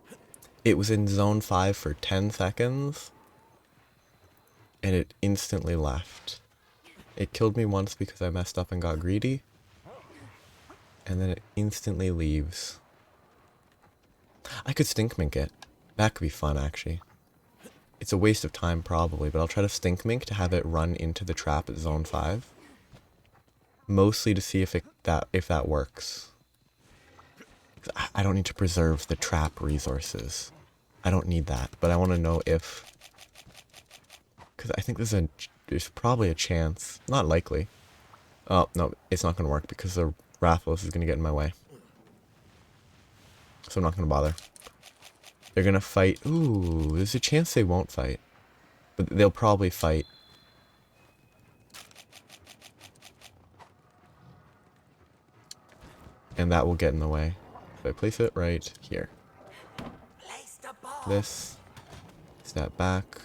It was in zone 5 for 10 seconds. And it instantly left. It killed me once because I messed up and got greedy. And then it instantly leaves. I could stink mink it. That could be fun, actually. It's a waste of time, probably, but I'll try to stink mink to have it run into the trap at zone 5. Mostly to see if that works. I don't need to preserve the trap resources. I don't need that, but I want to know if... Because I think there's probably a chance. Not likely. Oh, no, it's not going to work because the Rathalos is going to get in my way. So I'm not going to bother. They're going to fight. Ooh, there's a chance they won't fight. But they'll probably fight. And that will get in the way. So I place it right here. This. Step back.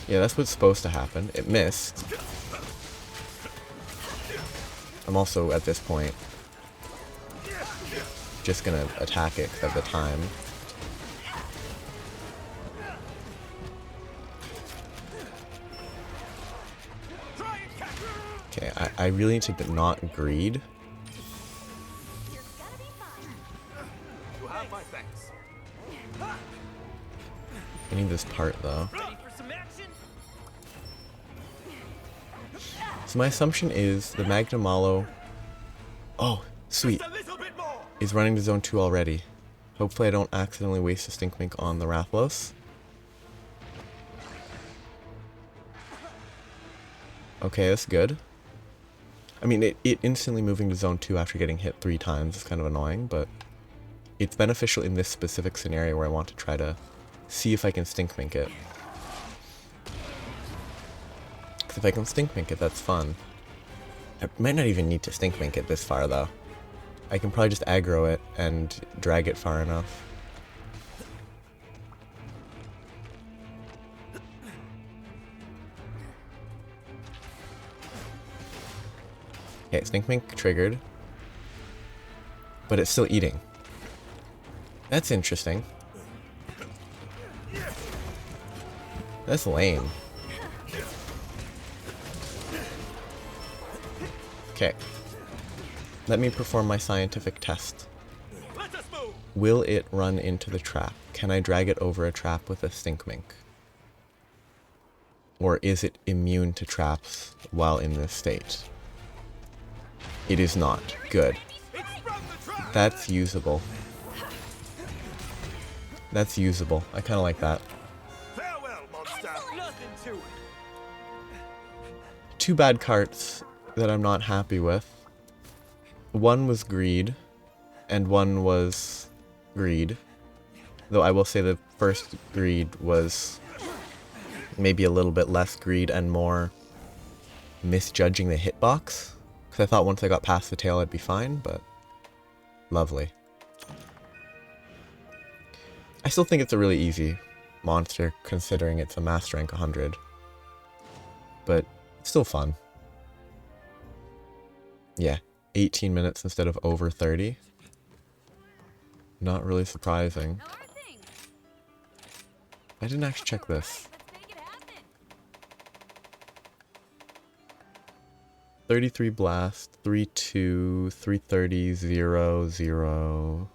Yeah, that's what's supposed to happen. It missed. I'm also, at this point, just gonna attack it because I have the time. Okay, I really need to not greed. You have my thanks. I need this part, though. Ready for some action? So my assumption is the Magnamalo... Oh, sweet. Just a little bit more. Is running to zone 2 already. Hopefully I don't accidentally waste a stink mink on the Rathalos. Okay, that's good. I mean, it instantly moving to zone 2 after getting hit 3 times is kind of annoying, but it's beneficial in this specific scenario where I want to try to see if I can stink mink it. Because if I can stink mink it, that's fun. I might not even need to stink mink it this far, though. I can probably just aggro it and drag it far enough. Okay, stink mink triggered. But it's still eating. That's interesting. That's lame. Okay. Let me perform my scientific test. Let us move. Will it run into the trap? Can I drag it over a trap with a stink mink? Or is it immune to traps while in this state? It is not. Good. It's from the trap. That's usable. That's usable. I kind of like that. Farewell, monster. Nothing to it. 2 bad carts that I'm not happy with. One was greed, and one was greed. Though I will say the first greed was maybe a little bit less greed and more misjudging the hitbox. Because I thought once I got past the tail I'd be fine, but lovely. I still think it's a really easy monster considering it's a master rank 100. But it's still fun. Yeah, 18 minutes instead of over 30. Not really surprising. North I didn't actually check this. Let's make it happen. 33 blast, 3-2, 330, 0, 0,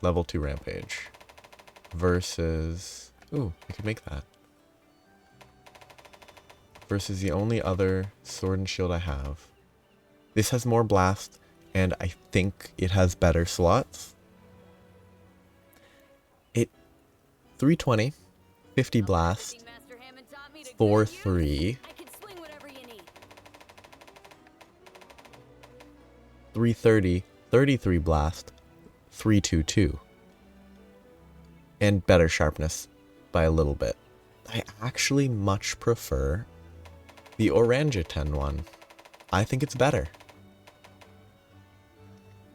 level 2 rampage. Versus... Ooh, we could make that. Versus the only other sword and shield I have. This has more blast, and I think it has better slots. 320, 50 blast, Master Hammond taught me to good 4-3. use. I can swing whatever you need. 330, 33 blast, 322. And better sharpness by a little bit. I actually much prefer the orangutan one. I think it's better.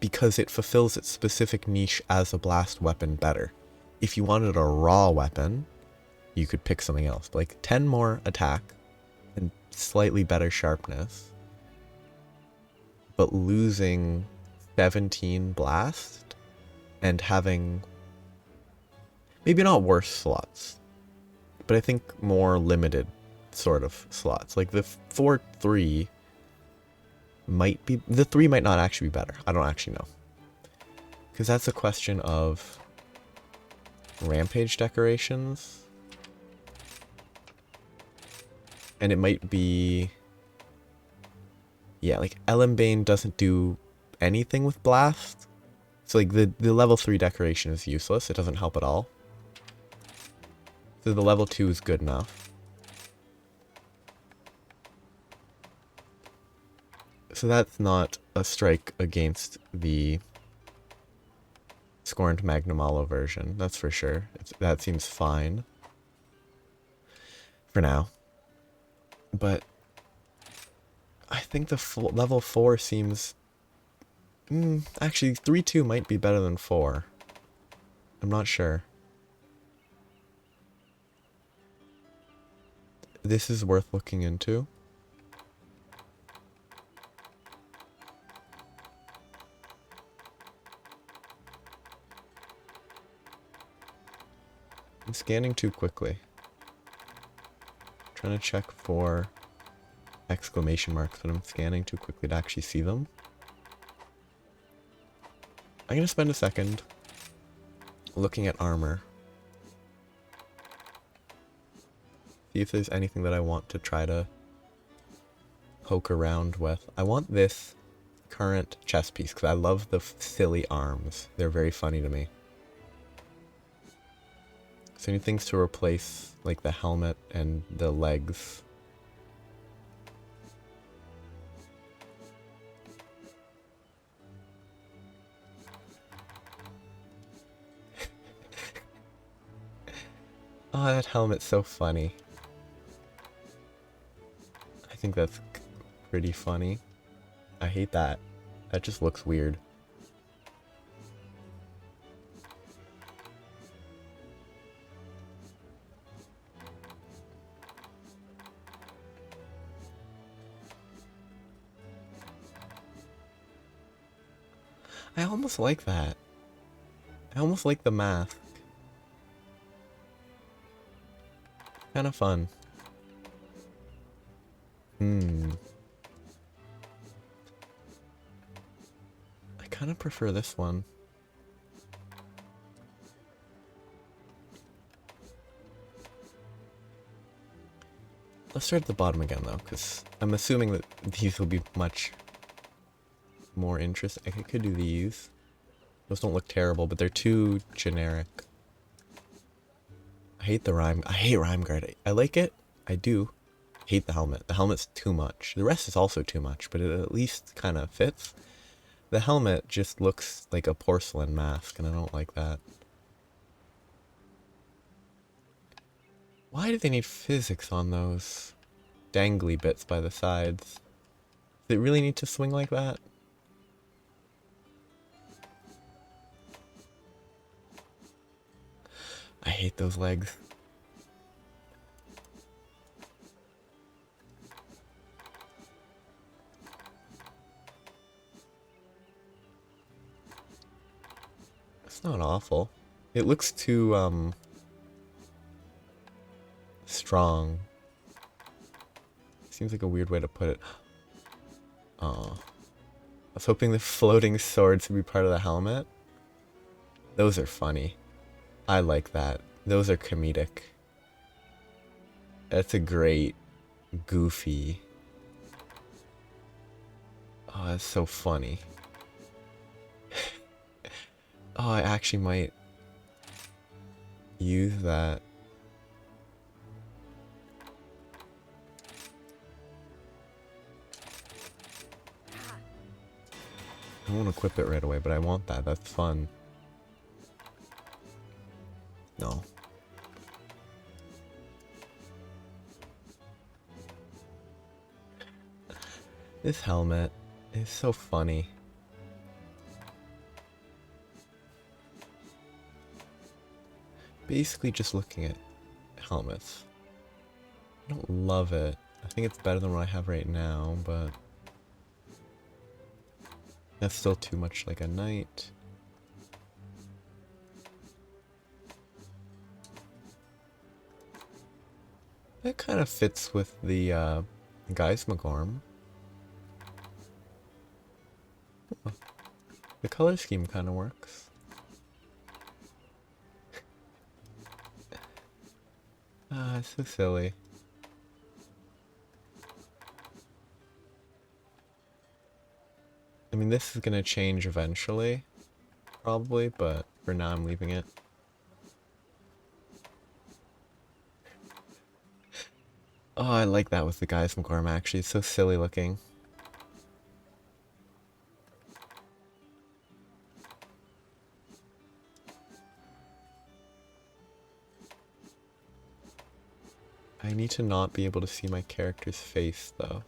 Because it fulfills its specific niche as a blast weapon better. If you wanted a raw weapon, you could pick something else. Like 10 more attack and slightly better sharpness. But losing 17 blast and having maybe not worse slots, but I think more limited sort of slots. Like the 4-3 might be, the 3 might not actually be better. I don't actually know. Because that's a question of rampage decorations. And it might be, yeah, like Elembane doesn't do anything with blast. So like the level 3 decoration is useless. It doesn't help at all. So the level 2 is good enough. So that's not a strike against the Scorned Magnamalo version, that's for sure. That seems fine. For now. But I think the level 4 seems... actually, 3-2 might be better than 4. I'm not sure. This is worth looking into. I'm scanning too quickly. Trying to check for exclamation marks, but I'm scanning too quickly to actually see them. I'm gonna spend a second looking at armor. See if there's anything that I want to try to poke around with. I want this current chest piece because I love the silly arms. They're very funny to me. So any things to replace like the helmet and the legs. Oh, that helmet's so funny. I think that's pretty funny. I hate that. That just looks weird. I almost like that. I almost like the mask. Kind of fun. I kind of prefer this one. Let's start at the bottom again though, because I'm assuming that these will be much more interesting. I could do these. Those don't look terrible, but they're too generic. I hate the rhyme. I hate rhyme guard. I like it. I do. Hate the helmet. The helmet's too much. The rest is also too much, but it at least kind of fits. The helmet just looks like a porcelain mask, and I don't like that. Why do they need physics on those dangly bits by the sides? Does it really need to swing like that? I hate those legs. It's not awful. It looks too, strong. Seems like a weird way to put it. Oh. I was hoping the floating swords would be part of the helmet. Those are funny. I like that. Those are comedic. That's a great, goofy. Oh, that's so funny. Oh, I actually might use that. I won't equip it right away, but I want that. That's fun. No. This helmet is so funny. Basically just looking at helmets. I don't love it. I think it's better than what I have right now, but that's still too much like a knight. That kind of fits with the Geismagorm. Oh, the color scheme kind of works. Ah, it's so silly. I mean, this is gonna change eventually, probably, but for now I'm leaving it. Oh, I like that with the Geismagorm actually. It's so silly looking. I need to not be able to see my character's face, though.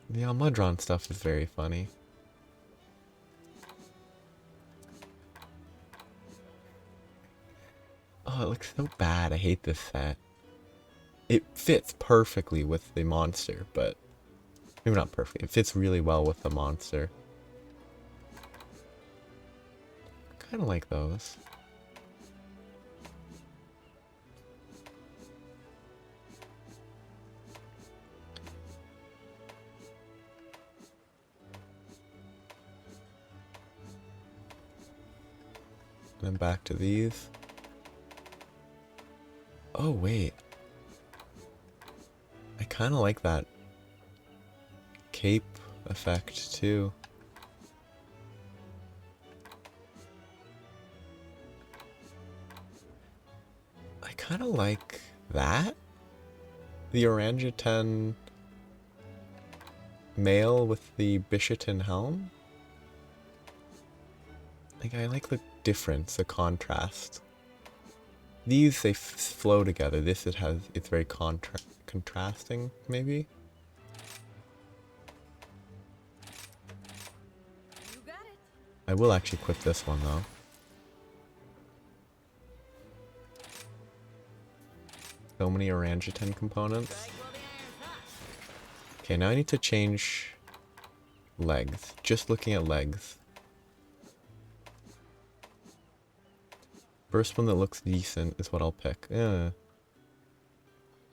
The Almudron stuff is very funny. Oh, it looks so bad. I hate this set. It fits perfectly with the monster, but... maybe not perfectly. It fits really well with the monster. Kind of like those. And then back to these. Oh, wait. I kind of like that cape effect, too. I kind of like that. The orangutan male with the Bishoten helm. Like, I like the difference, the contrast. These, they flow together. This, it's very contrasting, maybe? You got it. I will actually equip this one, though. So many orangutan components. Strike while the iron's hot. Okay, now I need to change legs. Just looking at legs. First one that looks decent is what I'll pick. I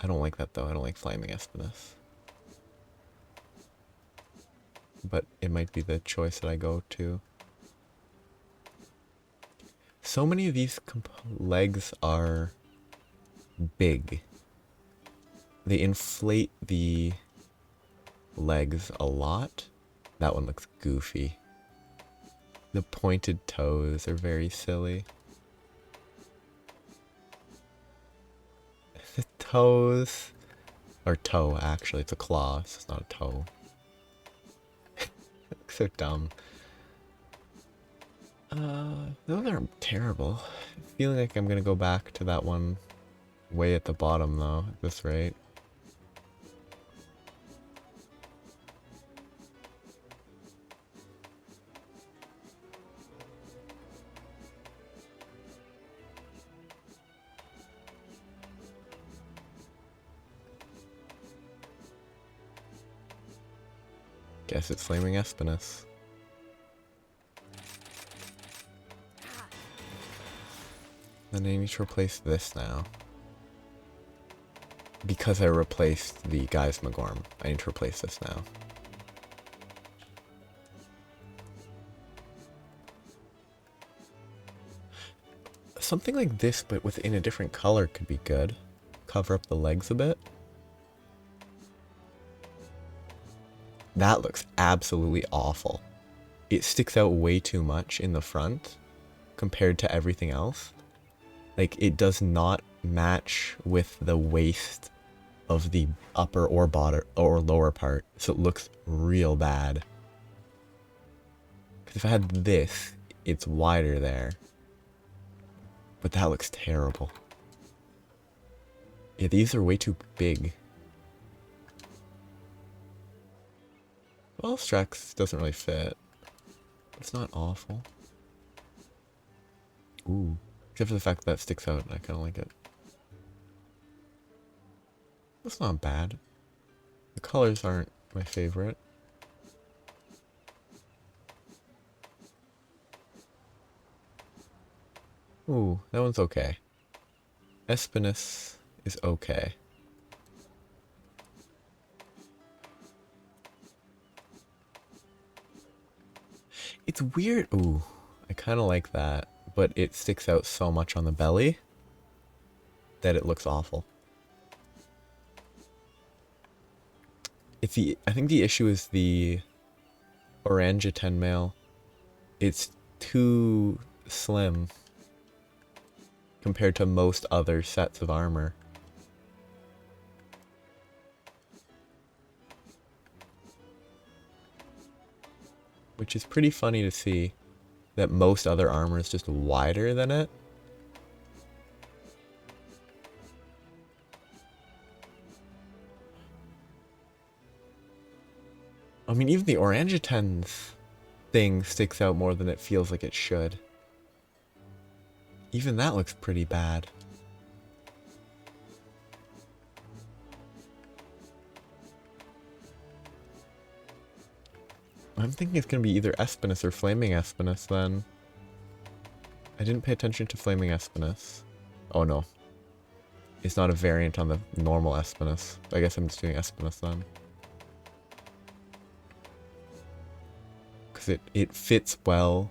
don't like that though. I don't like Flaming Espinus. But it might be the choice that I go to. So many of these legs are big. They inflate the legs a lot. That one looks goofy. The pointed toes are very silly. The toes, or toe actually, it's a claw, so it's not a toe. It looks so dumb. Those aren't terrible. I'm feeling like I'm gonna go back to that one way at the bottom though, at this rate. Guess it's Flaming Espinus. Then I need to replace this now. Because I replaced the Guy's Magorm, I need to replace this now. Something like this, but within a different color could be good. Cover up the legs a bit. That looks absolutely awful. It sticks out way too much in the front compared to everything else. Like, it does not match with the waist of the upper or bottom or lower part, so it looks real bad. Because if I had this, it's wider there. But that looks terrible. Yeah, these are way too big. Well, Strax doesn't really fit. It's not awful. Ooh. Except for the fact that it sticks out, I kind of like it. That's not bad. The colors aren't my favorite. Ooh, that one's okay. Espinus is okay. It's weird. Ooh, I kind of like that, but it sticks out so much on the belly that it looks awful. I think the issue is the orangutan male. It's too slim compared to most other sets of armor. Which is pretty funny to see that most other armor is just wider than it. I mean, even the orangutan's thing sticks out more than it feels like it should. Even that looks pretty bad. I'm thinking it's going to be either Espinus or Flaming Espinus then. I didn't pay attention to Flaming Espinus. Oh no. It's not a variant on the normal Espinus. I guess I'm just doing Espinus then. Because it fits well.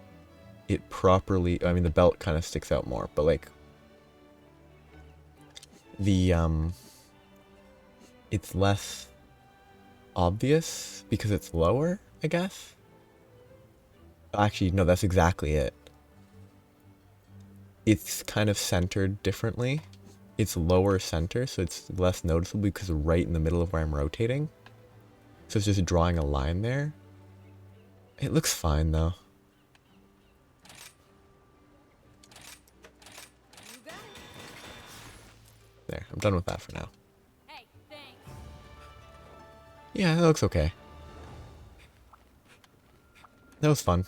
It properly... I mean, the belt kind of sticks out more, but like... The, it's less obvious because it's lower, I guess? Actually, no, that's exactly it. It's kind of centered differently. It's lower center, so it's less noticeable because it's right in the middle of where I'm rotating. So it's just drawing a line there. It looks fine, though. There, I'm done with that for now. Hey, thanks. Yeah, that looks okay. That was fun.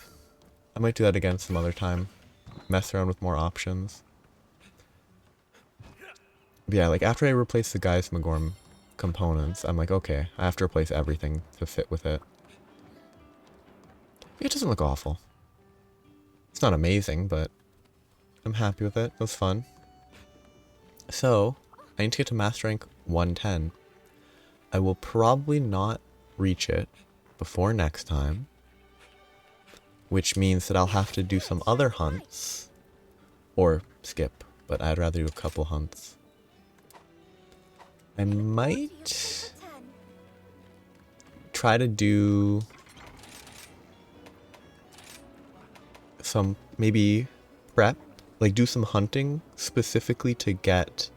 I might do that again some other time. Mess around with more options. But yeah, like after I replace the Guy's Magorm components, I'm like, okay, I have to replace everything to fit with it. It doesn't look awful. It's not amazing, but I'm happy with it. It was fun. So, I need to get to Master Rank 110. I will probably not reach it before next time. Which means that I'll have to do some other hunts. Or skip, but I'd rather do a couple hunts. I might try to do some, maybe prep, like do some hunting specifically to get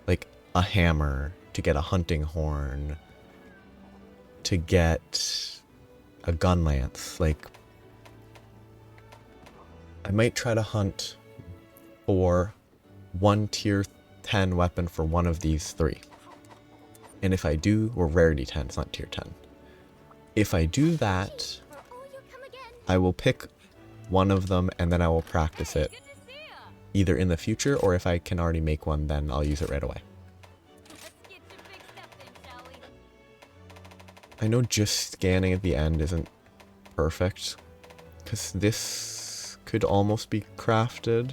like a hammer, to get a hunting horn, to get a gun lance. Like, I might try to hunt for one tier 10 weapon for one of these three. And if I do, or rarity 10, it's not tier 10. If I do that, I will pick one of them and then I will practice it Good to see ya. either in the future, or if I can already make one, then I'll use it right away. Let's get you fixed up then, shall we? I know just scanning at the end isn't perfect, because this could almost be crafted.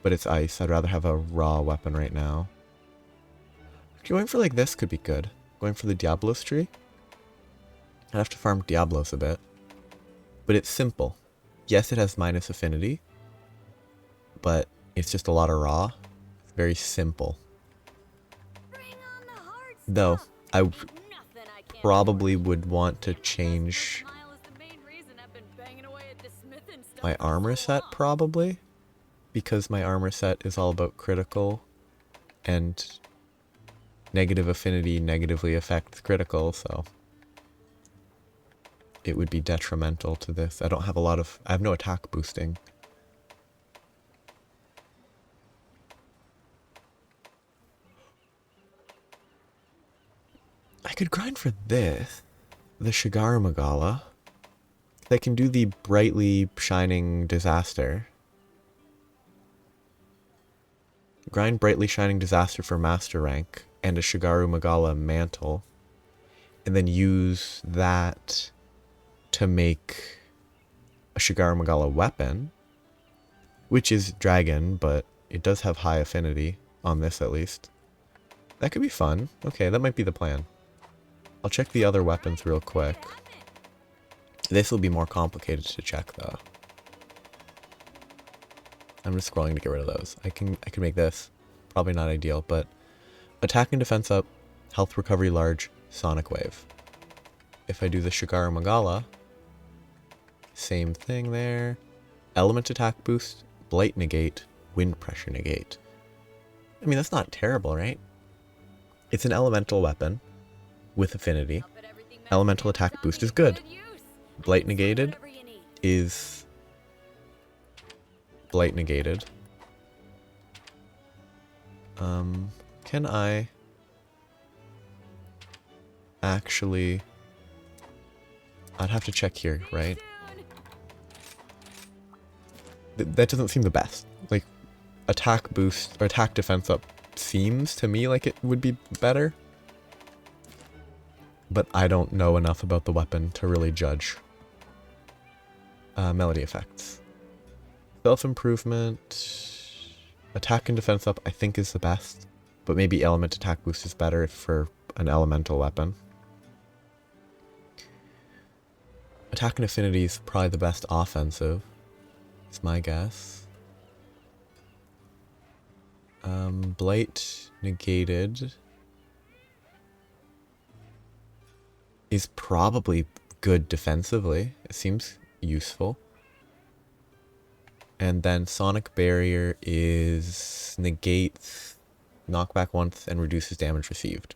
but it's ice. I'd rather have a raw weapon right now. Going for like this could be good. Going for the Diablos tree. I'd have to farm Diablos a bit. But it's simple. Yes, it has minus affinity, but it's just a lot of raw. It's very simple. Bring on the hard Though, stuff. I Nothing I can't probably would want to change Magnamalo is the main reason I've been banging away at the smith and stuff my for armor so set, long. probably. Because my armor set is all about critical and negative affinity negatively affects critical, so it would be detrimental to this. I have no attack boosting. I could grind for this, the Shigaru Magala. I can do the brightly shining disaster. Grind brightly shining disaster for master rank and a Shigaru Magala mantle, and then use that to make a Shigaru Magala weapon, which is dragon, but it does have high affinity on this at least. That could be fun. Okay, that might be the plan. I'll check the other weapons real quick. This will be more complicated to check though. I'm just scrolling to get rid of those. I can make this. Probably not ideal, but attack and defense up, health recovery large, sonic wave. If I do the Shigaru Magala, same thing there. Element attack boost, blight negate, wind pressure negate. I mean, that's not terrible, right? It's an elemental weapon with affinity. I'll bet everything Elemental Magnamalo attack taught boost me is good. use. I Blight can swing negated whatever you need. is blight negated. Can I actually... I'd have to check here, right? That doesn't seem the best. Like, attack boost or attack defense up seems to me like it would be better. But I don't know enough about the weapon to really judge. Melody effects. Self-improvement. Attack and defense up I think is the best. But maybe element attack boost is better for an elemental weapon. Attack and affinity is probably the best offensive. It's my guess. Blight negated is probably good defensively. It seems useful. And then Sonic Barrier is negates knockback once and reduces damage received.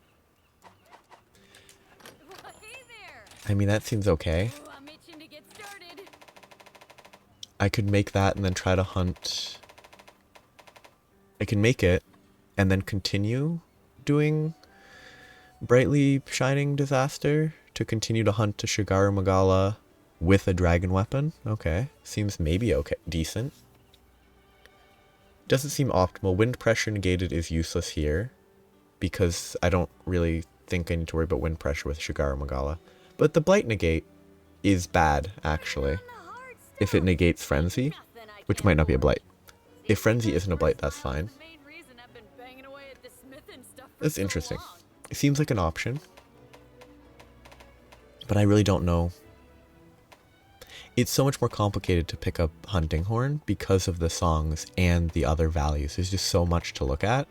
Well, hey there. I mean, that seems okay. Ooh, I'm itching to get started. I could make that and then try to hunt. I can make it and then continue doing brightly shining disaster to continue to hunt a Shigaru Magala with a dragon weapon. Okay, seems maybe okay, decent. Doesn't seem optimal. Wind pressure negated is useless here because I don't really think I need to worry about wind pressure with Shigaru Magala. But the blight negate is bad actually. The hard stuff. If it negates frenzy, Nothing I which can't might not be a hold. blight. If frenzy isn't a blight, that's fine. The main reason I've been banging away at the smith and stuff for That's so interesting. long. It seems like an option. But I really don't know. It's so much more complicated to pick up Hunting Horn because of the songs and the other values. There's just so much to look at.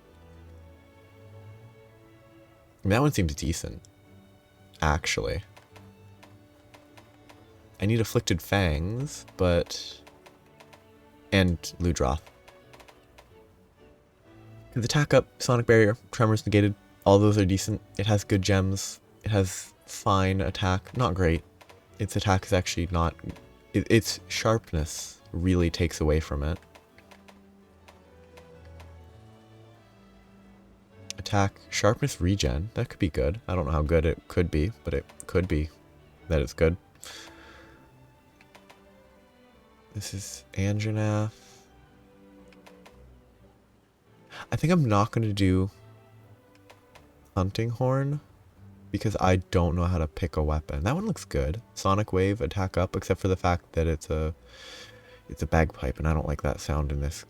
And that one seems decent, actually. I need Afflicted Fangs, but... and Ludroth. His attack up, Sonic Barrier, Tremors negated. All those are decent. It has good gems. It has fine attack. Not great. Its attack is actually not... its sharpness really takes away from it. Attack, sharpness regen. That could be good. I don't know how good it could be, but it could be that it's good. This is Anjanath. I think I'm not going to do Hunting Horn because I don't know how to pick a weapon. That one looks good. Sonic Wave, attack up, except for the fact that it's a bagpipe, and I don't like that sound in this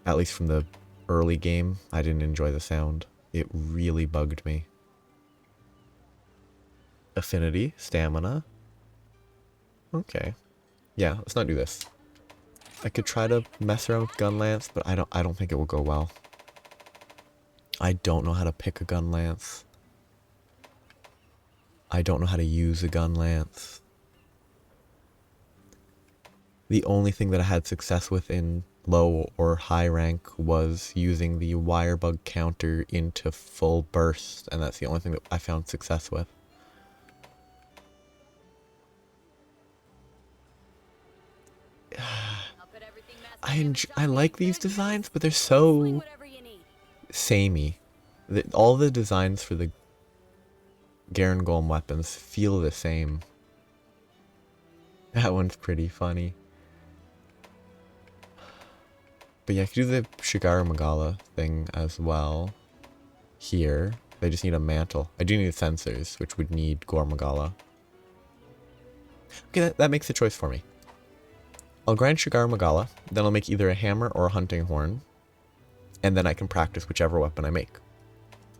At least from the early game, I didn't enjoy the sound. It really bugged me. Affinity, stamina. Okay. Yeah, let's not do this. I could try to mess around with gun lance, but I don't think it will go well. I don't know how to pick a gun lance. I don't know how to use a gun lance. The only thing that I had success with in low or high rank was using the wire bug counter into full burst, and that's the only thing that I found success with. I'll put everything master I like these designs, but they're Swing so whatever you need. samey. All the designs for the Garen Golem weapons feel the same. That one's pretty funny. But yeah, I could do the Magala thing as well. Here. They just need a mantle. I do need sensors, which would need Magala. Okay, that makes a choice for me. I'll grind Magala, then I'll make either a hammer or a hunting horn. And then I can practice whichever weapon I make.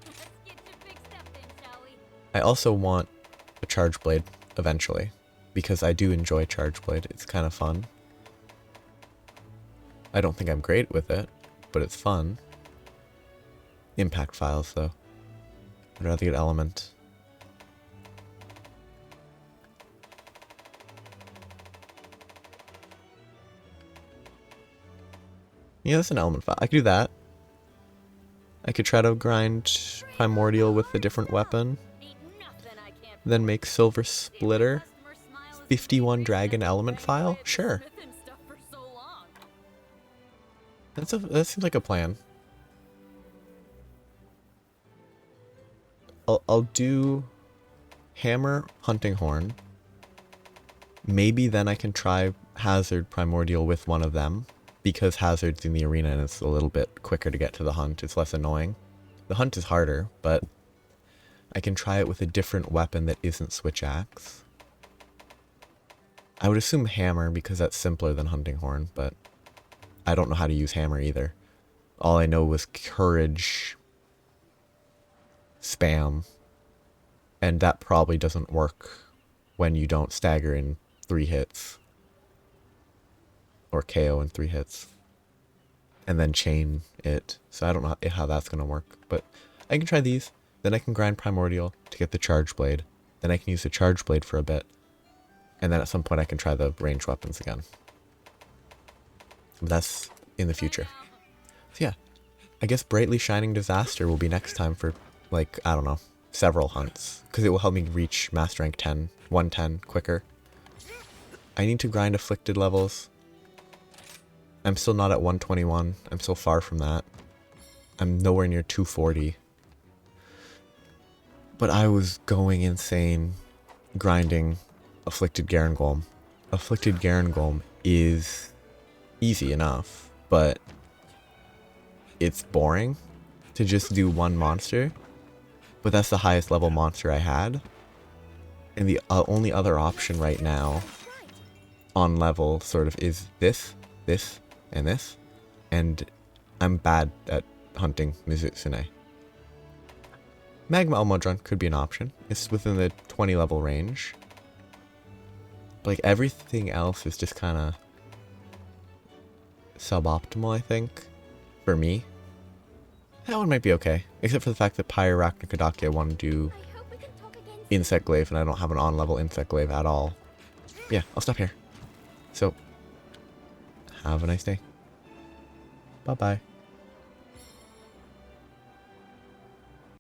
Let's get your big step in, shall we? I also want a charge blade eventually, because I do enjoy charge blade. It's kind of fun. I don't think I'm great with it, but it's fun. Impact files though. I'd rather get element. Yeah, that's an element file. I could do that. I could try to grind primordial with a different weapon. Ain't nothing I can't Then make silver The splitter. customer smile is 51 secret, dragon and element I've been file? playing Sure. smithing stuff for so long. That seems like a plan. I'll do hammer, hunting horn. Maybe then I can try hazard primordial with one of them, because hazard's in the arena and it's a little bit quicker to get to the hunt. It's less annoying. The hunt is harder, but I can try it with a different weapon that isn't switch axe. I would assume hammer because that's simpler than hunting horn, but I don't know how to use hammer either. All I know was courage, spam, and that probably doesn't work when you don't stagger in 3 hits. Or KO in 3 hits. And then chain it. So I don't know how that's going to work. But I can try these. Then I can grind primordial to get the charge blade. Then I can use the charge blade for a bit. And then at some point I can try the ranged weapons again. But that's in the future. So yeah, I guess Brightly Shining Disaster will be next time for, like, I don't know, several hunts. Because it will help me reach Master Rank 10, 110 quicker. I need to grind Afflicted levels. I'm still not at 121. I'm still far from that. I'm nowhere near 240. But I was going insane grinding Afflicted Garen Golem. Afflicted Garen Golem is easy enough, but it's boring to just do one monster. But that's the highest level monster I had. And the only other option right now on level sort of is this, and this. And I'm bad at hunting Mizutsune. Magma Almudron could be an option. It's within the 20 level range. But like everything else is just kind of suboptimal, I think, for me. That one might be okay, except for the fact that Pyrarachnicodaki I want to do I hope we can talk again. Insect Glaive, and I don't have an on-level Insect Glaive at all. Yeah, I'll stop here. So, have a nice day. Bye-bye.